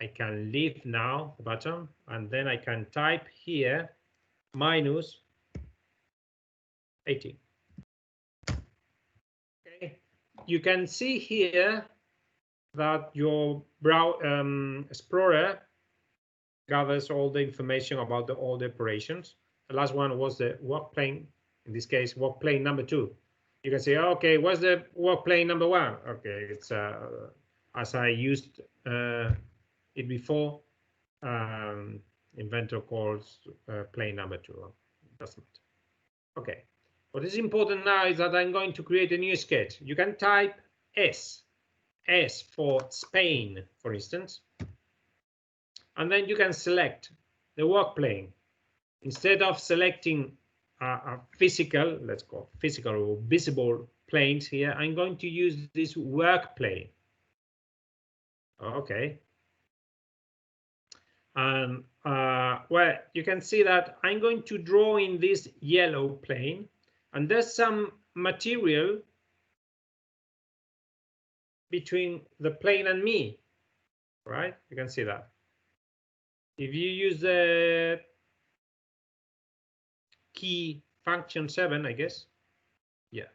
I can leave now the button, and then I can type here -18. Okay, you can see here that your Explorer gathers all the information about all the operations. The last one was the work plane, in this case, work plane number 2. You can say, okay, what's the work plane number 1? Okay, it's as I used it before, Inventor calls plane number 2. Doesn't matter. Okay, what is important now is that I'm going to create a new sketch. You can type S for Spain, for instance, and then you can select the work plane. Instead of selecting a physical, let's call physical or visible planes here, I'm going to use this work plane. Okay. And well, you can see that I'm going to draw in this yellow plane, and there's some material between the plane and me, right? You can see that. If you use the key function 7, I guess, yeah,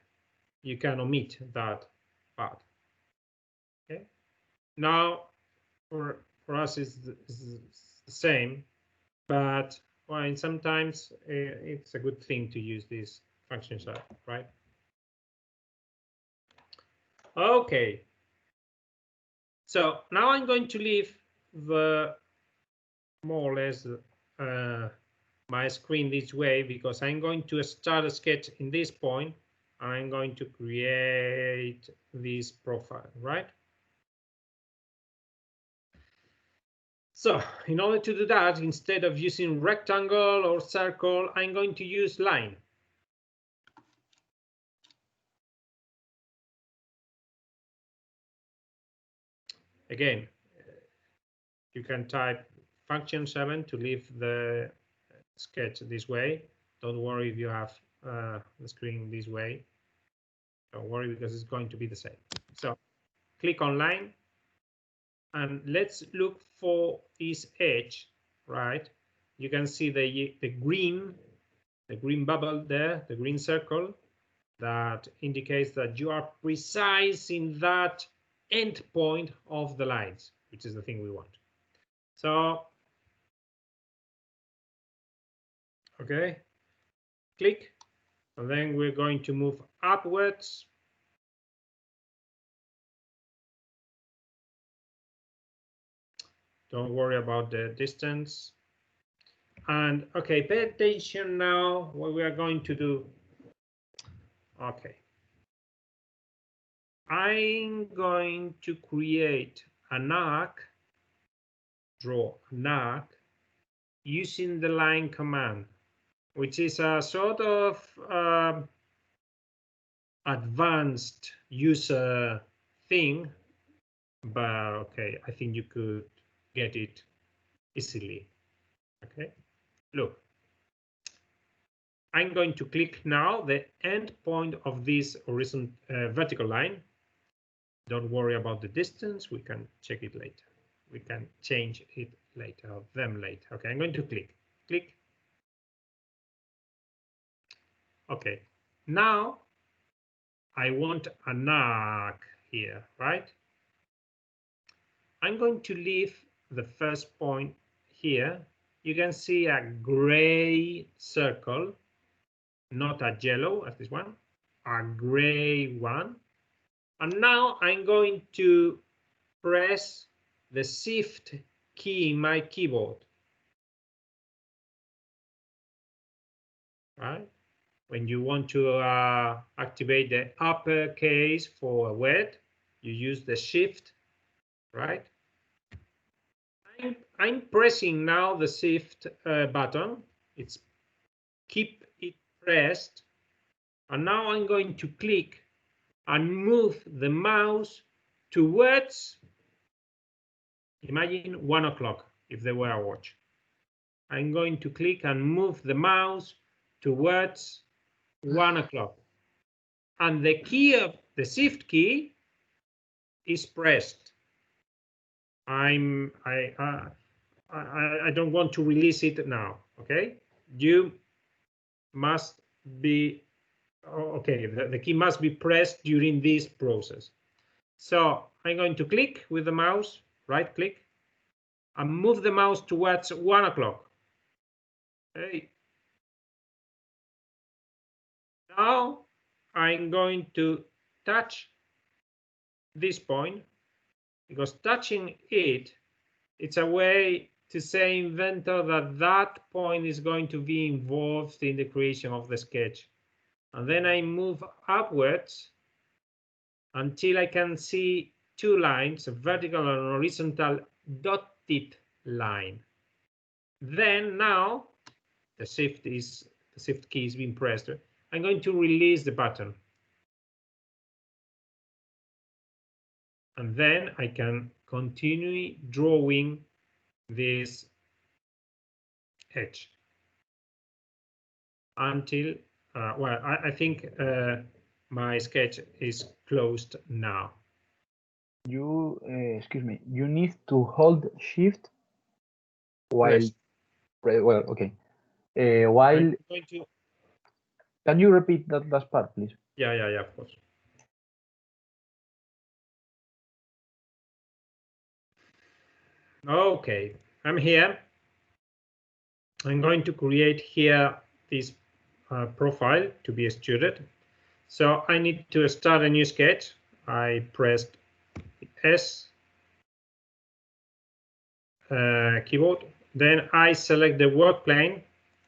you can omit that part. Okay. Now, for us, it's the same, but well, sometimes it's a good thing to use this function 7, right? Okay. So now I'm going to leave the more or less my screen this way, because I'm going to start a sketch in this point. I'm going to create this profile, right? So in order to do that, instead of using rectangle or circle, I'm going to use line. Again, you can type function 7 to leave the sketch this way. Don't worry if you have the screen this way. Don't worry, because it's going to be the same. So click on line, and let's look for this edge right, you can see the green bubble there, the green circle, that indicates that you are precise in that end point of the lines, which is the thing we want. So, okay, click, and then we're going to move upwards. Don't worry about the distance. And okay, pay attention now what we are going to do. Okay. I'm going to create an arc, draw an arc, using the line command, which is a sort of advanced user thing, but okay, I think you could get it easily. Okay, look, I'm going to click now the end point of this horizontal vertical line. Don't worry about the distance, we can check it later. We can change it later, or them later. Okay, I'm going to click. Okay, now I want an arc here, right? I'm going to leave the first point here. You can see a gray circle, not a yellow as this one, a gray one. And now I'm going to press the Shift key in my keyboard. Right? When you want to activate the uppercase for a word, you use the Shift, right? I'm pressing now the Shift button. It's keep it pressed. And now I'm going to click and move the mouse towards, imagine 1 o'clock if there were a watch. I'm going to click and move the mouse towards 1 o'clock. And the key of the Shift key is pressed. I don't want to release it now. Okay, you must be okay. The key must be pressed during this process. So I'm going to click with the mouse, right click, and move the mouse towards 1 o'clock. Okay. Now I'm going to touch this point, because touching it, it's a way to say Inventor that that point is going to be involved in the creation of the sketch. And then I move upwards until I can see two lines, a vertical and horizontal dotted line. Then now the shift key is being pressed. I'm going to release the button. And then I can continue drawing this edge until, well, I think my sketch is closed now. You, excuse me, you need to hold Shift while, well, okay. While, can you repeat that last part, please? Yeah, of course. Okay, I'm here. I'm going to create here this profile to be extruded. So I need to start a new sketch. I pressed S keyboard. Then I select the work plane,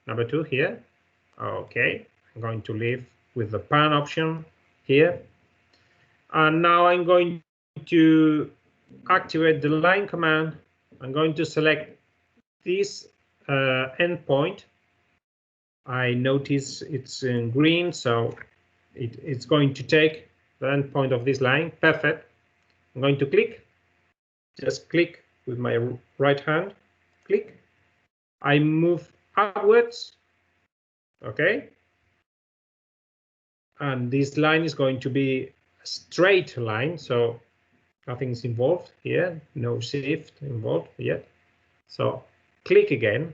number 2 here. Okay, I'm going to leave with the pan option here. And now I'm going to activate the line command. I'm going to select this endpoint. I notice it's in green, so it's going to take the endpoint of this line. Perfect. I'm going to click. Just click with my right hand. Click. I move upwards. Okay. And this line is going to be a straight line, so nothing's involved here. No shift involved yet. So click again.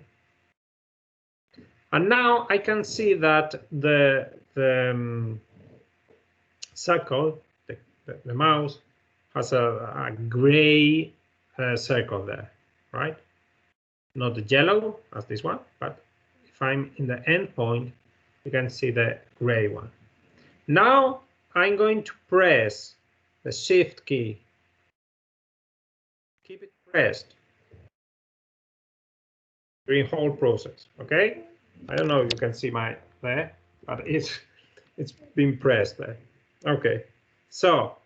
And now I can see that the circle, the mouse, has a gray circle there, right? Not the yellow as this one, but if I'm in the end point, you can see the gray one. Now I'm going to press the Shift key. Keep it pressed during whole process, okay? I don't know if you can see my there, but it's been pressed there. Okay, so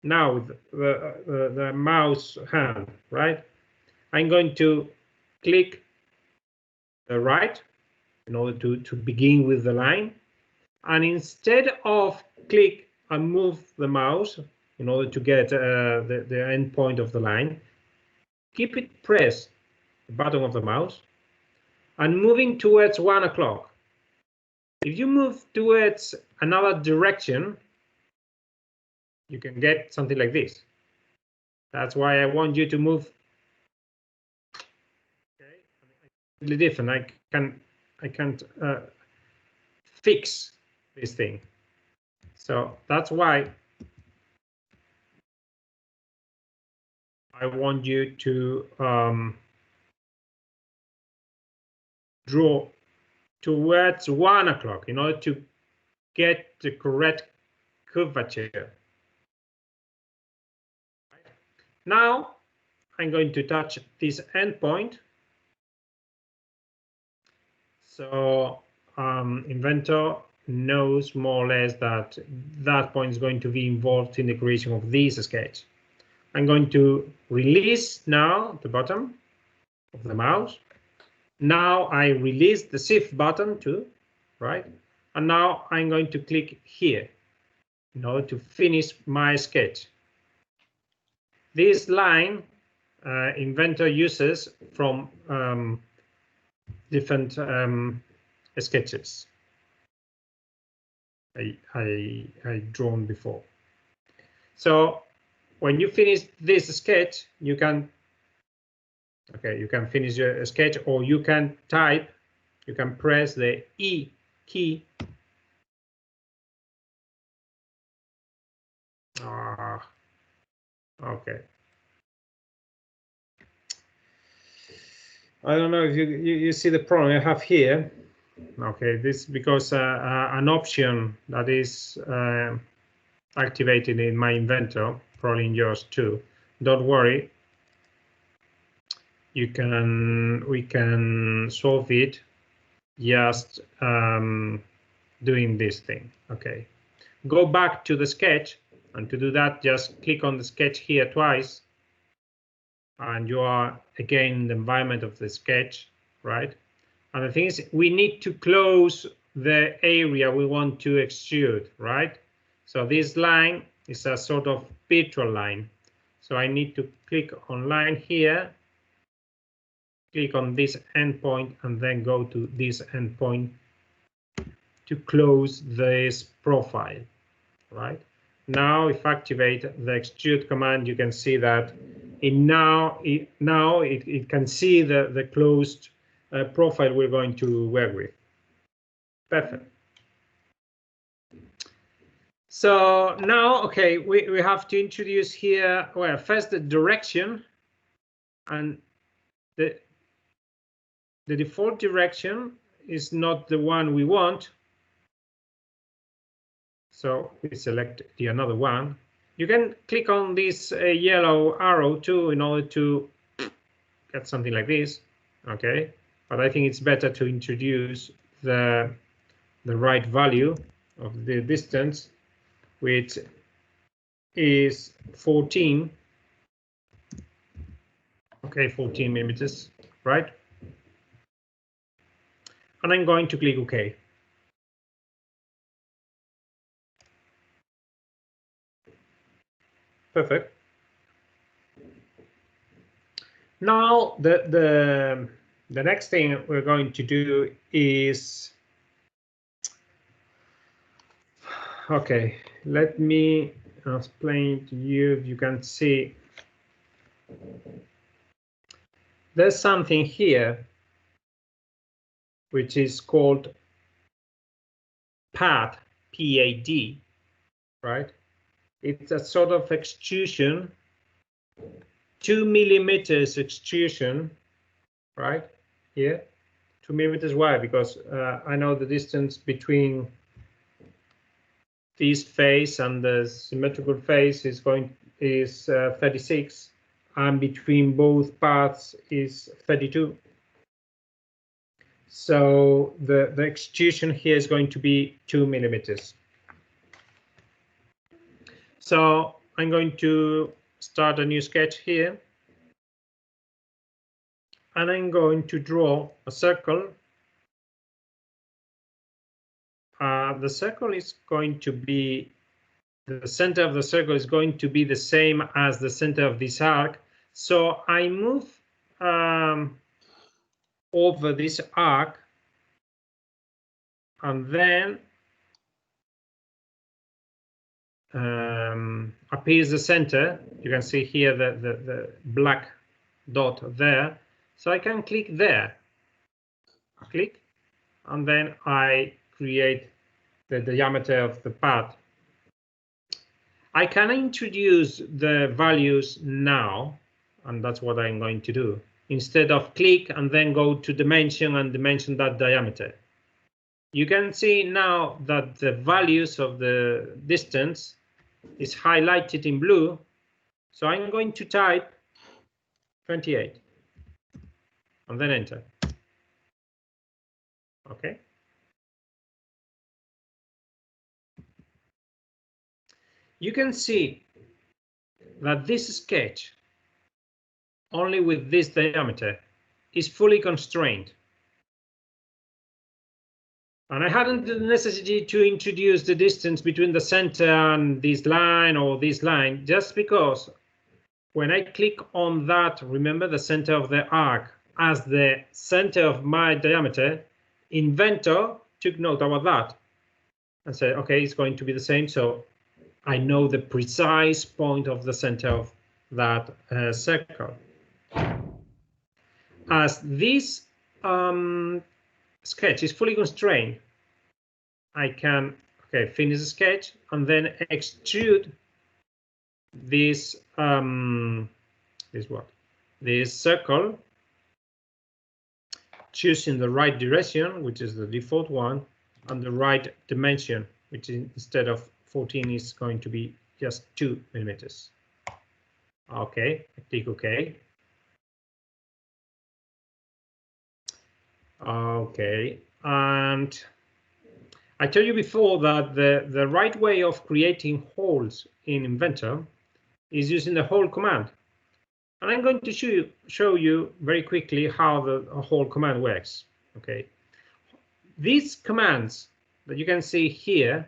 now with the mouse hand, right? I'm going to click the right in order to begin with the line. And instead of click and move the mouse in order to get the end point of the line, keep it pressed, the button of the mouse, and moving towards 1 o'clock. If you move towards another direction, you can get something like this. That's why I want you to move. Okay, completely different. I can't fix this thing. So that's why I want you to draw towards 1 o'clock in order to get the correct curvature. Now I'm going to touch this endpoint. So Inventor knows more or less that that point is going to be involved in the creation of this sketch. I'm going to release now the button of the mouse. Now I release the Shift button too, right? And now I'm going to click here in order to finish my sketch. This line Inventor uses from different sketches I drawn before. So when you finish this sketch, you can finish your sketch, or you can type, you can press the E key. Okay. I don't know if you see the problem I have here. Okay, this is because an option that is activated in my Inventor, probably in yours too. Don't worry. We can solve it just doing this thing. Okay, go back to the sketch, and to do that, just click on the sketch here twice, and you are again in the environment of the sketch, right? And the thing is, we need to close the area we want to extrude, right? So this line is a sort of virtual line. So I need to click on line here, click on this endpoint, and then go to this endpoint to close this profile, right? Now, if I activate the extrude command, you can see that it can see the closed profile we're going to work with. Perfect. So now, okay, we have to introduce here, well, first the direction, and the default direction is not the one we want. So we select the another one. You can click on this yellow arrow too in order to get something like this, okay? But I think it's better to introduce the right value of the distance, which is 14. Okay, 14 millimeters, right? And I'm going to click OK. Perfect. Now the next thing we're going to do is, okay, let me explain to you if you can see. there's something here which is called pad, P-A-D, right? It's a sort of extrusion, 2 millimeters extrusion, right? Here, 2 millimeters. Why? Because I know the distance between this face and the symmetrical face is 36, and between both paths is 32. So the extrusion here is going to be 2 millimeters. So I'm going to start a new sketch here, and I'm going to draw a circle. The circle is going to be, the center of the circle is going to be the same as the center of this arc. So I move over this arc, and then appears the center. You can see here the black dot there. So I can click there, click, and then I create the diameter of the path. I can introduce the values now, and that's what I'm going to do, instead of click and then go to dimension and dimension that diameter. You can see now that the values of the distance is highlighted in blue. So I'm going to type 28 and then enter. Okay. You can see that this sketch, only with this diameter, is fully constrained. And I hadn't the necessity to introduce the distance between the center and this line or this line, just because when I click on that, remember the center of the arc as the center of my diameter, Inventor took note about that and said, okay, it's going to be the same. So I know the precise point of the center of that circle. As this sketch is fully constrained, I can finish the sketch and then extrude this this circle, choosing the right direction, which is the default one, and the right dimension, which is, instead of 14 is going to be just 2 millimeters. Okay, I click OK. Okay, and I told you before that the right way of creating holes in Inventor is using the hole command. And I'm going to show you very quickly how the hole command works. Okay, these commands that you can see here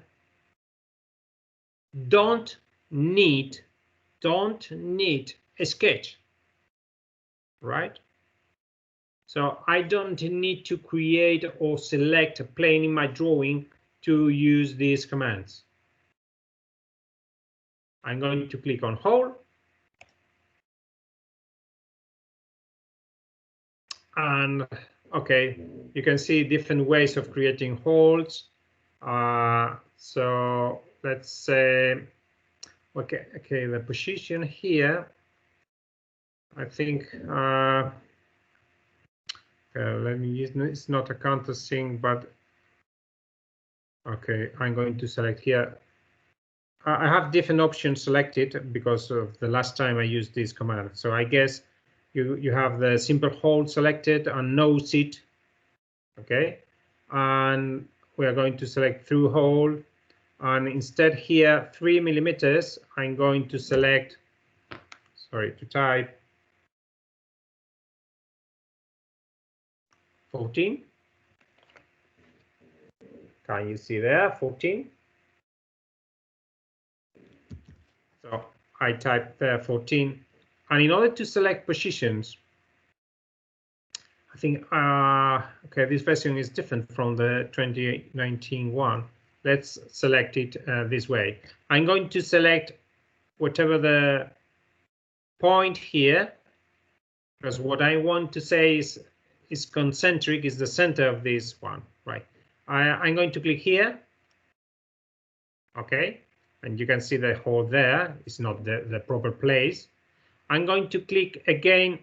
don't need a sketch, right? So I don't need to create or select a plane in my drawing to use these commands. I'm going to click on hole. And okay, you can see different ways of creating holes. So let's say, okay, the position here, I think, let me use, it's not a countersink, but okay, I'm going to select here. I have different options selected because of the last time I used this command. So I guess you have the simple hole selected and no seat. Okay, and we are going to select through hole, and instead here 3 millimeters, I'm going to select, sorry, to type 14. Can you see there 14? So I type there 14, and in order to select positions, I think okay, this version is different from the 2019 one. Let's select it this way. I'm going to select whatever the point here because what I want to say is concentric, is the center of this one, right? I'm going to click here. Okay, and you can see the hole there is not the proper place. I'm going to click again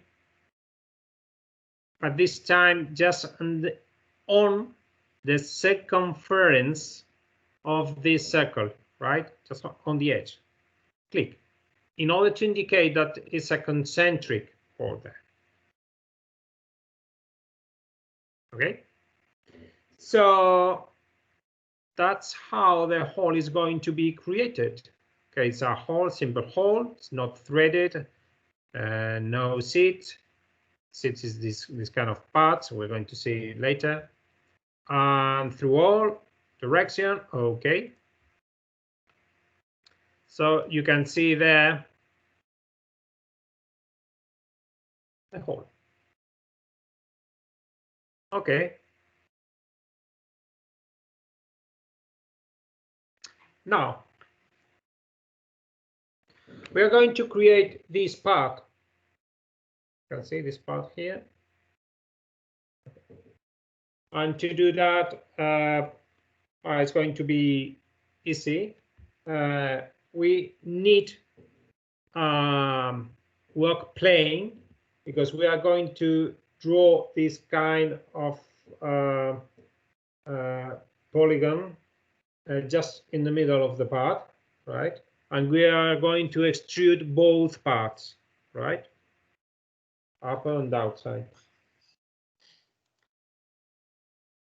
at this time just on the circumference of this circle, right? Just on the edge. Click in order to indicate that it's a concentric hole there. Okay, so that's how the hole is going to be created. Okay, it's a hole, simple hole. It's not threaded, no seat. Seat is this kind of parts we're going to see later. And through all direction, okay. So you can see there the hole. Okay. Now we are going to create this part. You can see this part here. And to do that, it's going to be easy. We need work plane because we are going to draw this kind of polygon just in the middle of the part, right? And we are going to extrude both parts, right? Upper and outside.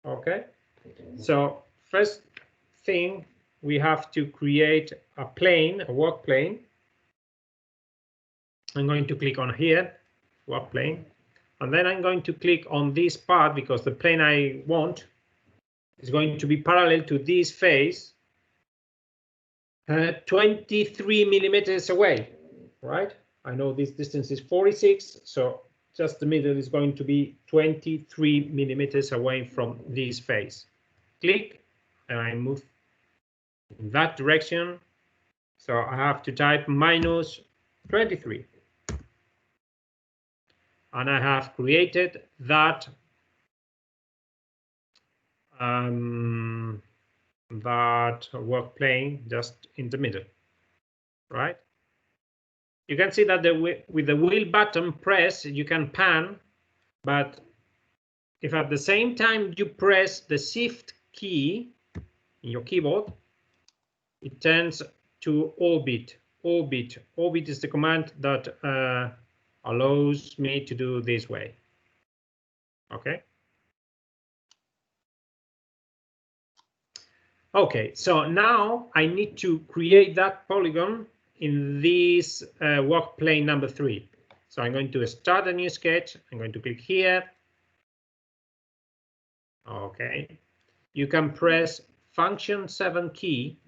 Okay, so first thing, we have to create a plane, a work plane. I'm going to click on here, work plane, and then I'm going to click on this part because the plane I want is going to be parallel to this face, 23 millimeters away, right? I know this distance is 46, so just the middle is going to be 23 millimeters away from this face. Click, and I move in that direction. So I have to type minus 23. And I have created that that work plane just in the middle, right? You can see that with the wheel button press, you can pan, but if at the same time you press the Shift key in your keyboard, it turns to orbit. Orbit is the command that allows me to do this way. Okay. Okay, so now I need to create that polygon in this work plane number 3. So I'm going to start a new sketch. I'm going to click here. Okay, you can press function 7 key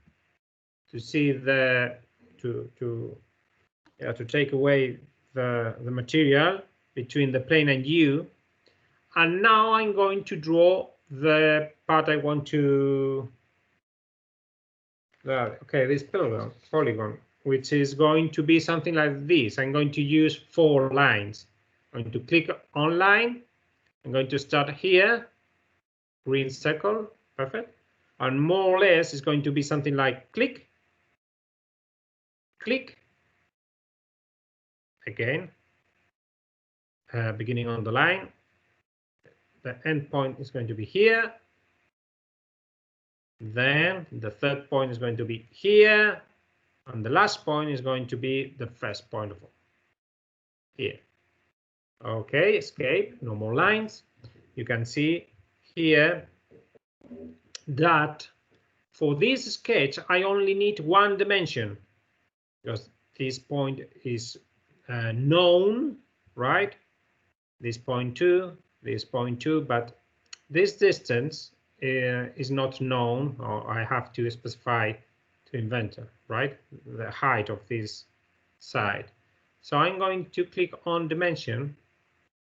to see to take away the material between the plane and you. And now I'm going to draw the part I want to. Okay, this polygon, which is going to be something like this. I'm going to use 4 lines. I'm going to click on line. I'm going to start here, green circle, perfect. And more or less it's going to be something like click, click, again, beginning on the line. The end point is going to be here. Then the third point is going to be here. And the last point is going to be the first point of all, here. Okay, escape, no more lines. You can see here that for this sketch, I only need 1 dimension because this point is known, right? This point 2, this point 2, but this distance is not known, or I have to specify to Inventor, right? The height of this side. So I'm going to click on dimension.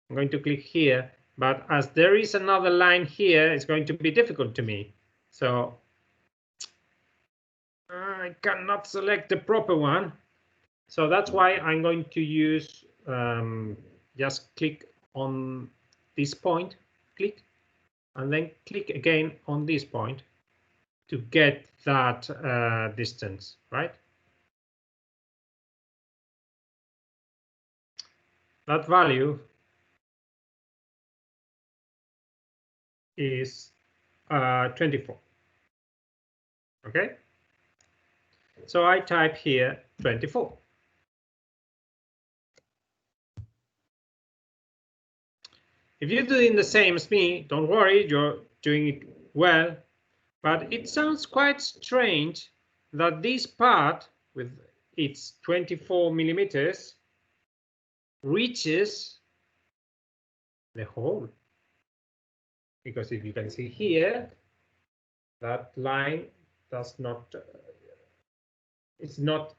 I'm going to click here, but as there is another line here, it's going to be difficult to me. So I cannot select the proper one. So that's why I'm going to use just click on this point, click, and then click again on this point to get that distance, right? That value is 24. Okay, so I type here 24. If you're doing the same as me, don't worry, you're doing it well, but it sounds quite strange that this part with its 24 millimeters reaches the hole. Because if you can see here, that line does not, it's not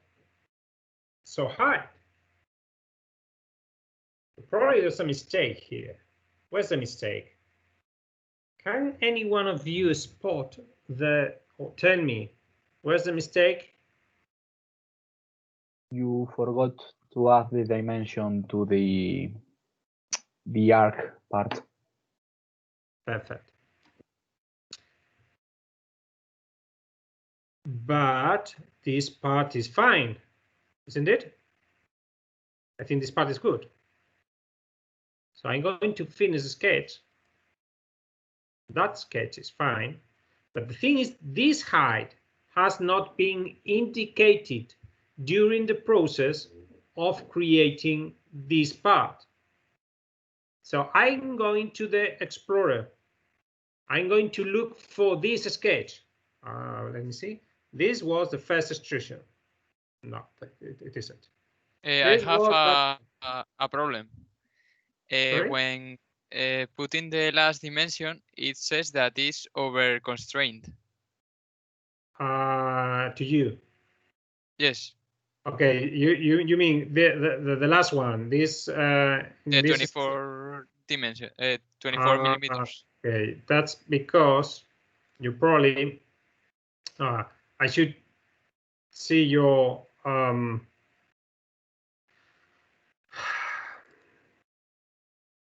so high. Probably there's a mistake here. Where's the mistake? Can any one of you spot or tell me where's the mistake? You forgot to add the dimension to the arc part. Perfect. But this part is fine, isn't it? I think this part is good. So I'm going to finish the sketch. That sketch is fine. But the thing is, this height has not been indicated during the process of creating this part. So I'm going to the Explorer. I'm going to look for this sketch. Let me see. This was the first extrusion. No, it isn't. I have a problem. When putting the last dimension, it says that it's over constrained. To you? Yes. Okay, you mean the last one? This the 24 dimension, 24 millimeters. Okay, that's because you probably. I should see your.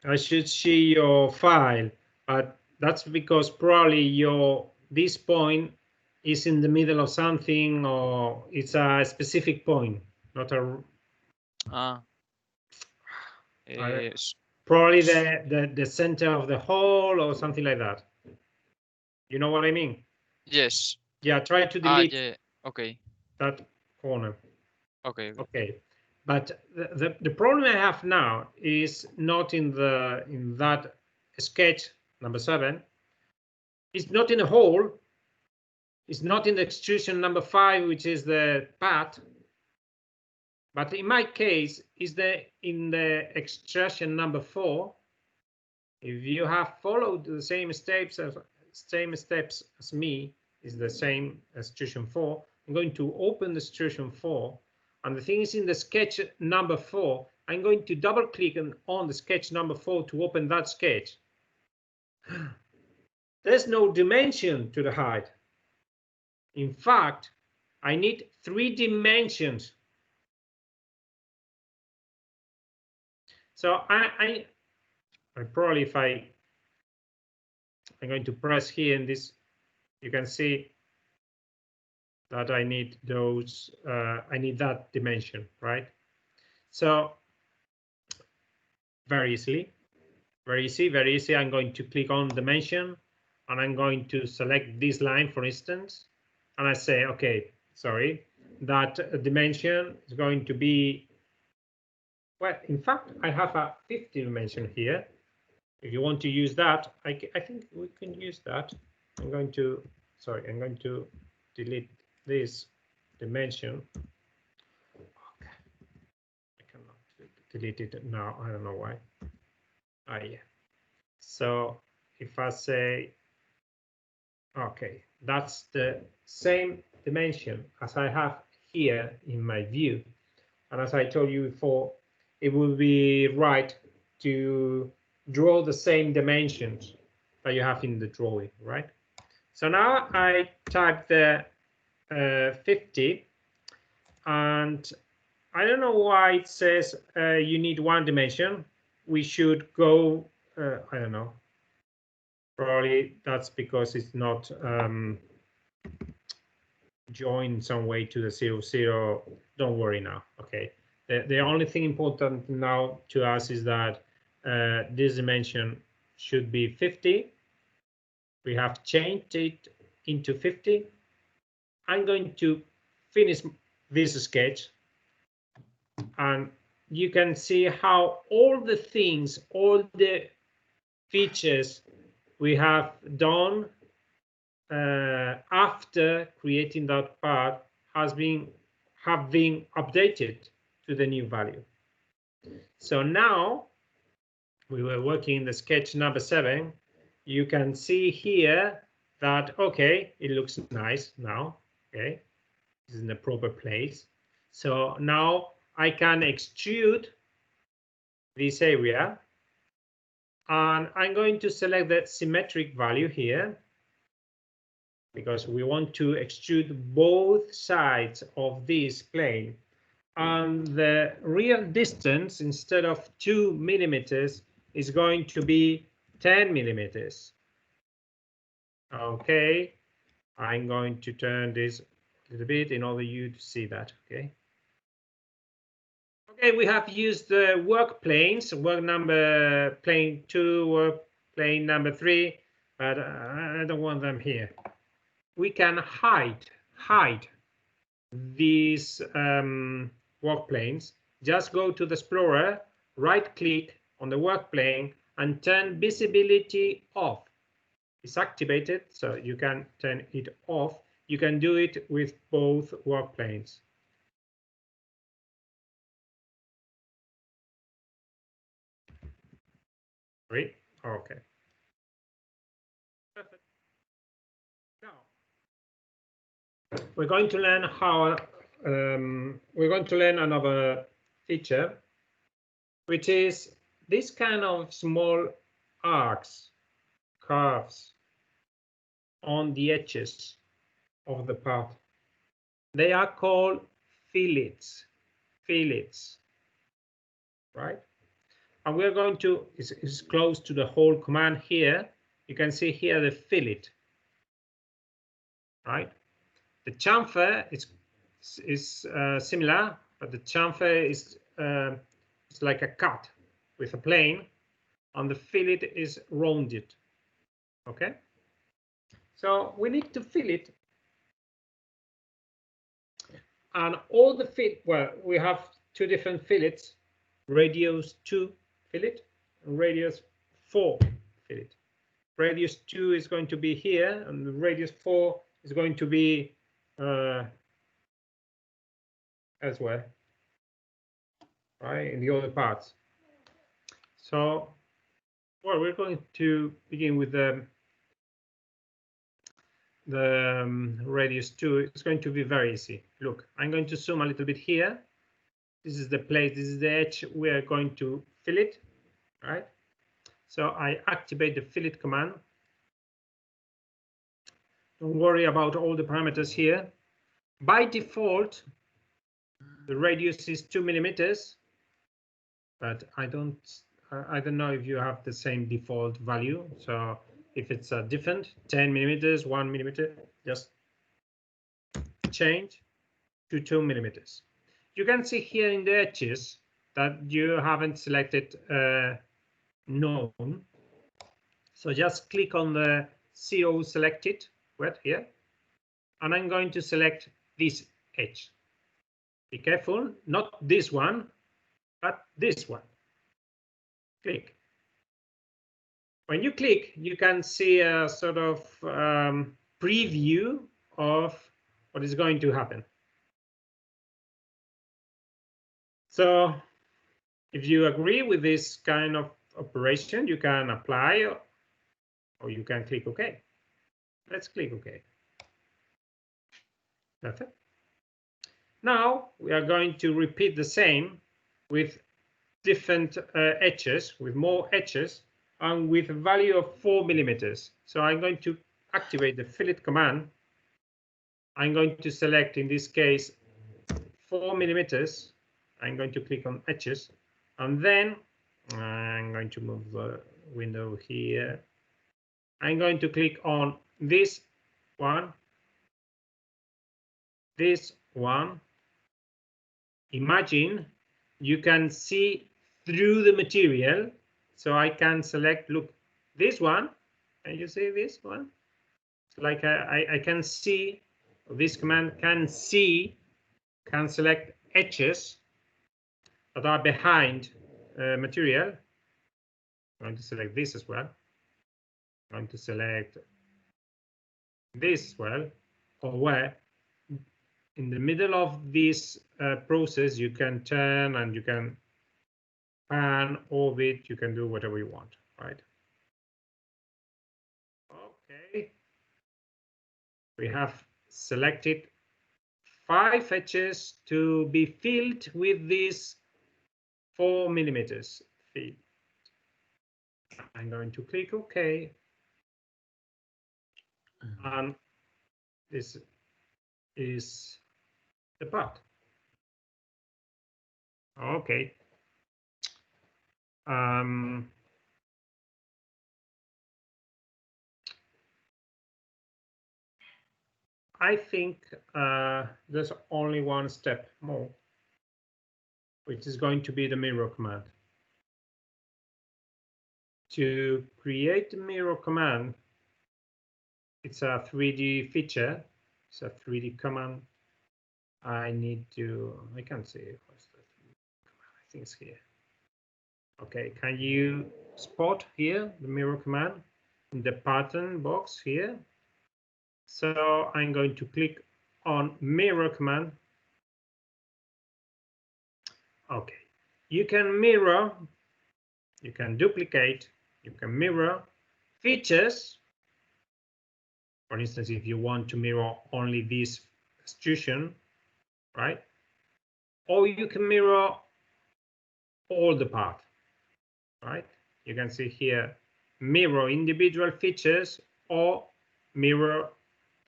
I should see your file, but that's because probably this point is in the middle of something, or it's a specific point, not a. Probably the center of the hole or something like that. You know what I mean? Yes. Yeah, try to delete okay. that corner. Okay. Okay. But the problem I have now is not in that sketch number 7. It's not in a hole. It's not in the extrusion number 5, which is the path. But in my case, is in the extrusion number 4. If you have followed the same steps as me, is the same extrusion 4. I'm going to open the extrusion 4. And the thing is, in the sketch number 4, I'm going to double click on the sketch number 4 to open that sketch. There's no dimension to the height. In fact, I need 3 dimensions. So I probably, if I'm going to press here in this, you can see that I need those, I need that dimension, right? So very easy. I'm going to click on dimension, and I'm going to select this line, for instance, and I say, okay, sorry, that dimension is going to be, well, in fact, I have a 50 dimension here. If you want to use that, I think we can use that. I'm going to delete this dimension. Okay. I cannot delete it now. I don't know why. Yeah. So if I say, okay, that's the same dimension as I have here in my view. And as I told you before, it would be right to draw the same dimensions that you have in the drawing, right? So now I type the 50, and I don't know why it says you need 1 dimension. we should go, I don't know, probably that's because it's not joined some way to the 0, don't worry now, okay? The only thing important now to us is that this dimension should be 50. We have changed it into 50. I'm going to finish this sketch, and you can see how all the things, all the features we have done after creating that part have been updated to the new value. So now we were working in the sketch number 7. You can see here that, okay, it looks nice now. Okay, it's in the proper place. So now I can extrude this area, and I'm going to select the symmetric value here, because we want to extrude both sides of this plane. And the real distance, instead of 2 millimeters, is going to be 10 millimeters. Okay, I'm going to turn this a little bit in order you to see that. Okay. Okay, we have used the work planes, work number plane 2, work plane number 3, but I don't want them here. We can hide these work planes. Just go to the Explorer, right click on the work plane and turn visibility off. It's activated, so you can turn it off. You can do it with both work planes. Right? Okay. Perfect. Now we're going to learn how we're going to learn another feature, which is this kind of small arcs, curves on the edges of the part. They are called fillets, right? And we're going to, it's close to the whole command here. You can see here the fillet, right? The chamfer is similar, but the chamfer is it's like a cut with a plane, and the fillet is rounded. Okay, so we need to fillet, and all the well, we have 2 different fillets: radius 2 fillet and radius 4 fillet. Radius 2 is going to be here, and the radius 4 is going to be elsewhere, right, in the other parts. So, well, we're going to begin with the radius 2. It's going to be very easy. Look, I'm going to zoom a little bit here. This is the place, this is the edge we are going to fillet, right? So I activate the fillet command. Don't worry about all the parameters here. By default, the radius is 2 millimeters, but I don't know if you have the same default value. So if it's a different 10 millimeters, 1 millimeter, just change to 2 millimeters. You can see here in the edges that you haven't selected known. So just click on the 0 selected right here, and I'm going to select this edge. Be careful, not this one, but this one. Click. When you click, you can see a sort of preview of what is going to happen. So if you agree with this kind of operation, you can apply, or you can click OK. Let's click OK. Perfect. Now we are going to repeat the same with different edges, with more edges, and with a value of 4 millimeters. So I'm going to activate the fillet command. I'm going to select, in this case, 4 millimeters. I'm going to click on edges, and then I'm going to move the window here. I'm going to click on this one. This one. Imagine you can see through the material. So I can select, look, this one. Can you see this one? It's like I can see, this command can select edges that are behind material. I'm going to select this as well. I'm going to select this as well, or where in the middle of this process you can turn and you can pan, orbit, you can do whatever you want, right? Okay. We have selected 5 edges to be filled with this 4 millimeters fill. I'm going to click OK. And this is the part. Okay. I think there's only one step more, which is going to be the mirror command. To create the mirror command, it's a 3D feature. It's a 3D command. I can't see it. What's the 3D command? I think it's here. Okay, can you spot here the mirror command in the pattern box here? So I'm going to click on mirror command. Okay, you can mirror, you can duplicate, you can mirror features. For instance, if you want to mirror only this extrusion, right? Or you can mirror all the part, right? You can see here, mirror individual features or mirror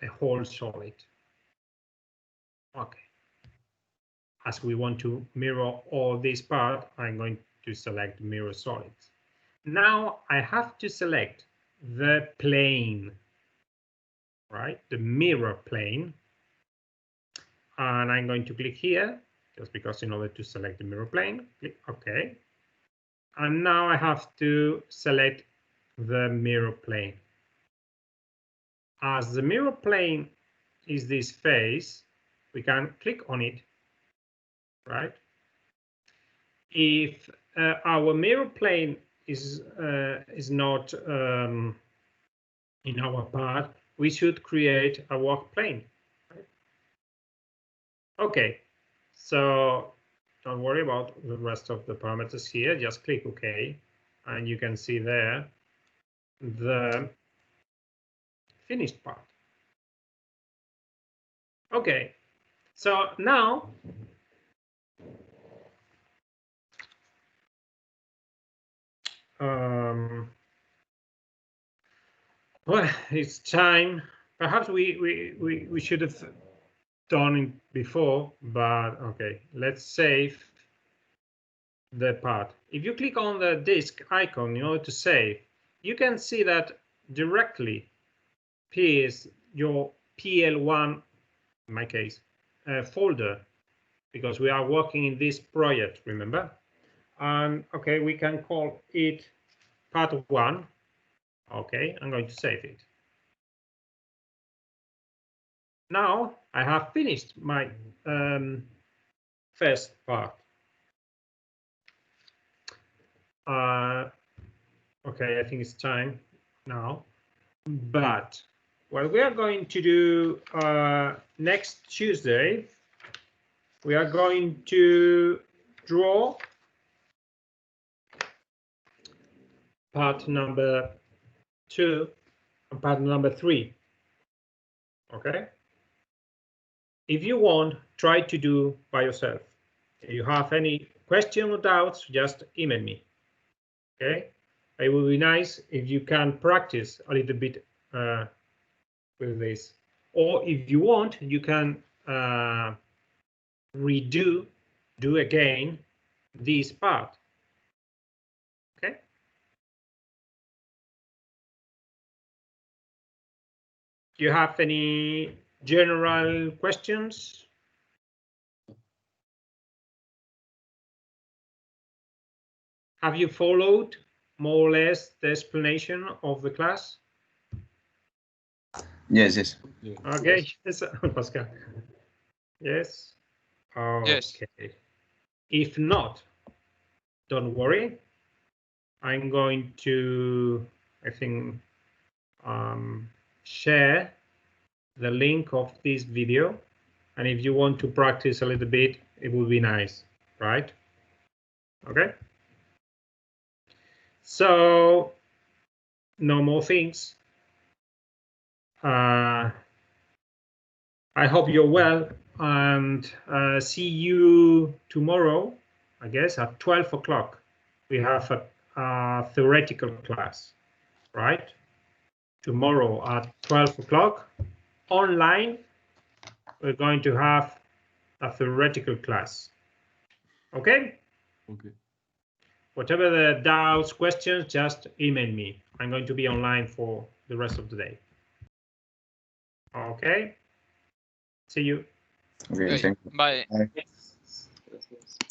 a whole solid. Okay. As we want to mirror all this part, I'm going to select mirror solids. Now I have to select the plane, right? The mirror plane. And I'm going to click here, just because in order to select the mirror plane, click OK. And now I have to select the mirror plane. As the mirror plane is this face, we can click on it, right? If our mirror plane is not in our part, we should create a work plane. Right? Okay, so don't worry about the rest of the parameters here. Just click OK, and you can see there the finished part. Okay, so now well, it's time. Perhaps we should have done it before, but okay, let's save the part. If you click on the disk icon in order to save, you can see that directly appears your PL1, in my case, folder, because we are working in this project, remember? And okay, we can call it part 1. Okay, I'm going to save it. Now I have finished my first part. Okay, I think it's time now. But what we are going to do next Tuesday, we are going to draw part number 2 and part number 3. Okay? If you want, try to do by yourself. If you have any question or doubts, just email me. Okay? It would be nice if you can practice a little bit with this. Or if you want, you can do again this part. Do you have any general questions? Have you followed more or less the explanation of the class? Yes, yes. Okay, yes. Pascal. Yes. Okay. Yes. If not, don't worry. I'm going to, I think, share the link of this video. And if you want to practice a little bit, it would be nice, right? Okay. So, no more things. I hope you're well, and see you tomorrow, I guess, at 12 o'clock. We have a theoretical class, right? Tomorrow at 12 o'clock, online, we're going to have a theoretical class. Okay? Okay. Whatever the doubts, questions, just email me. I'm going to be online for the rest of the day. Okay? See you. Okay, Okay, thank you. bye. Bye. Yes.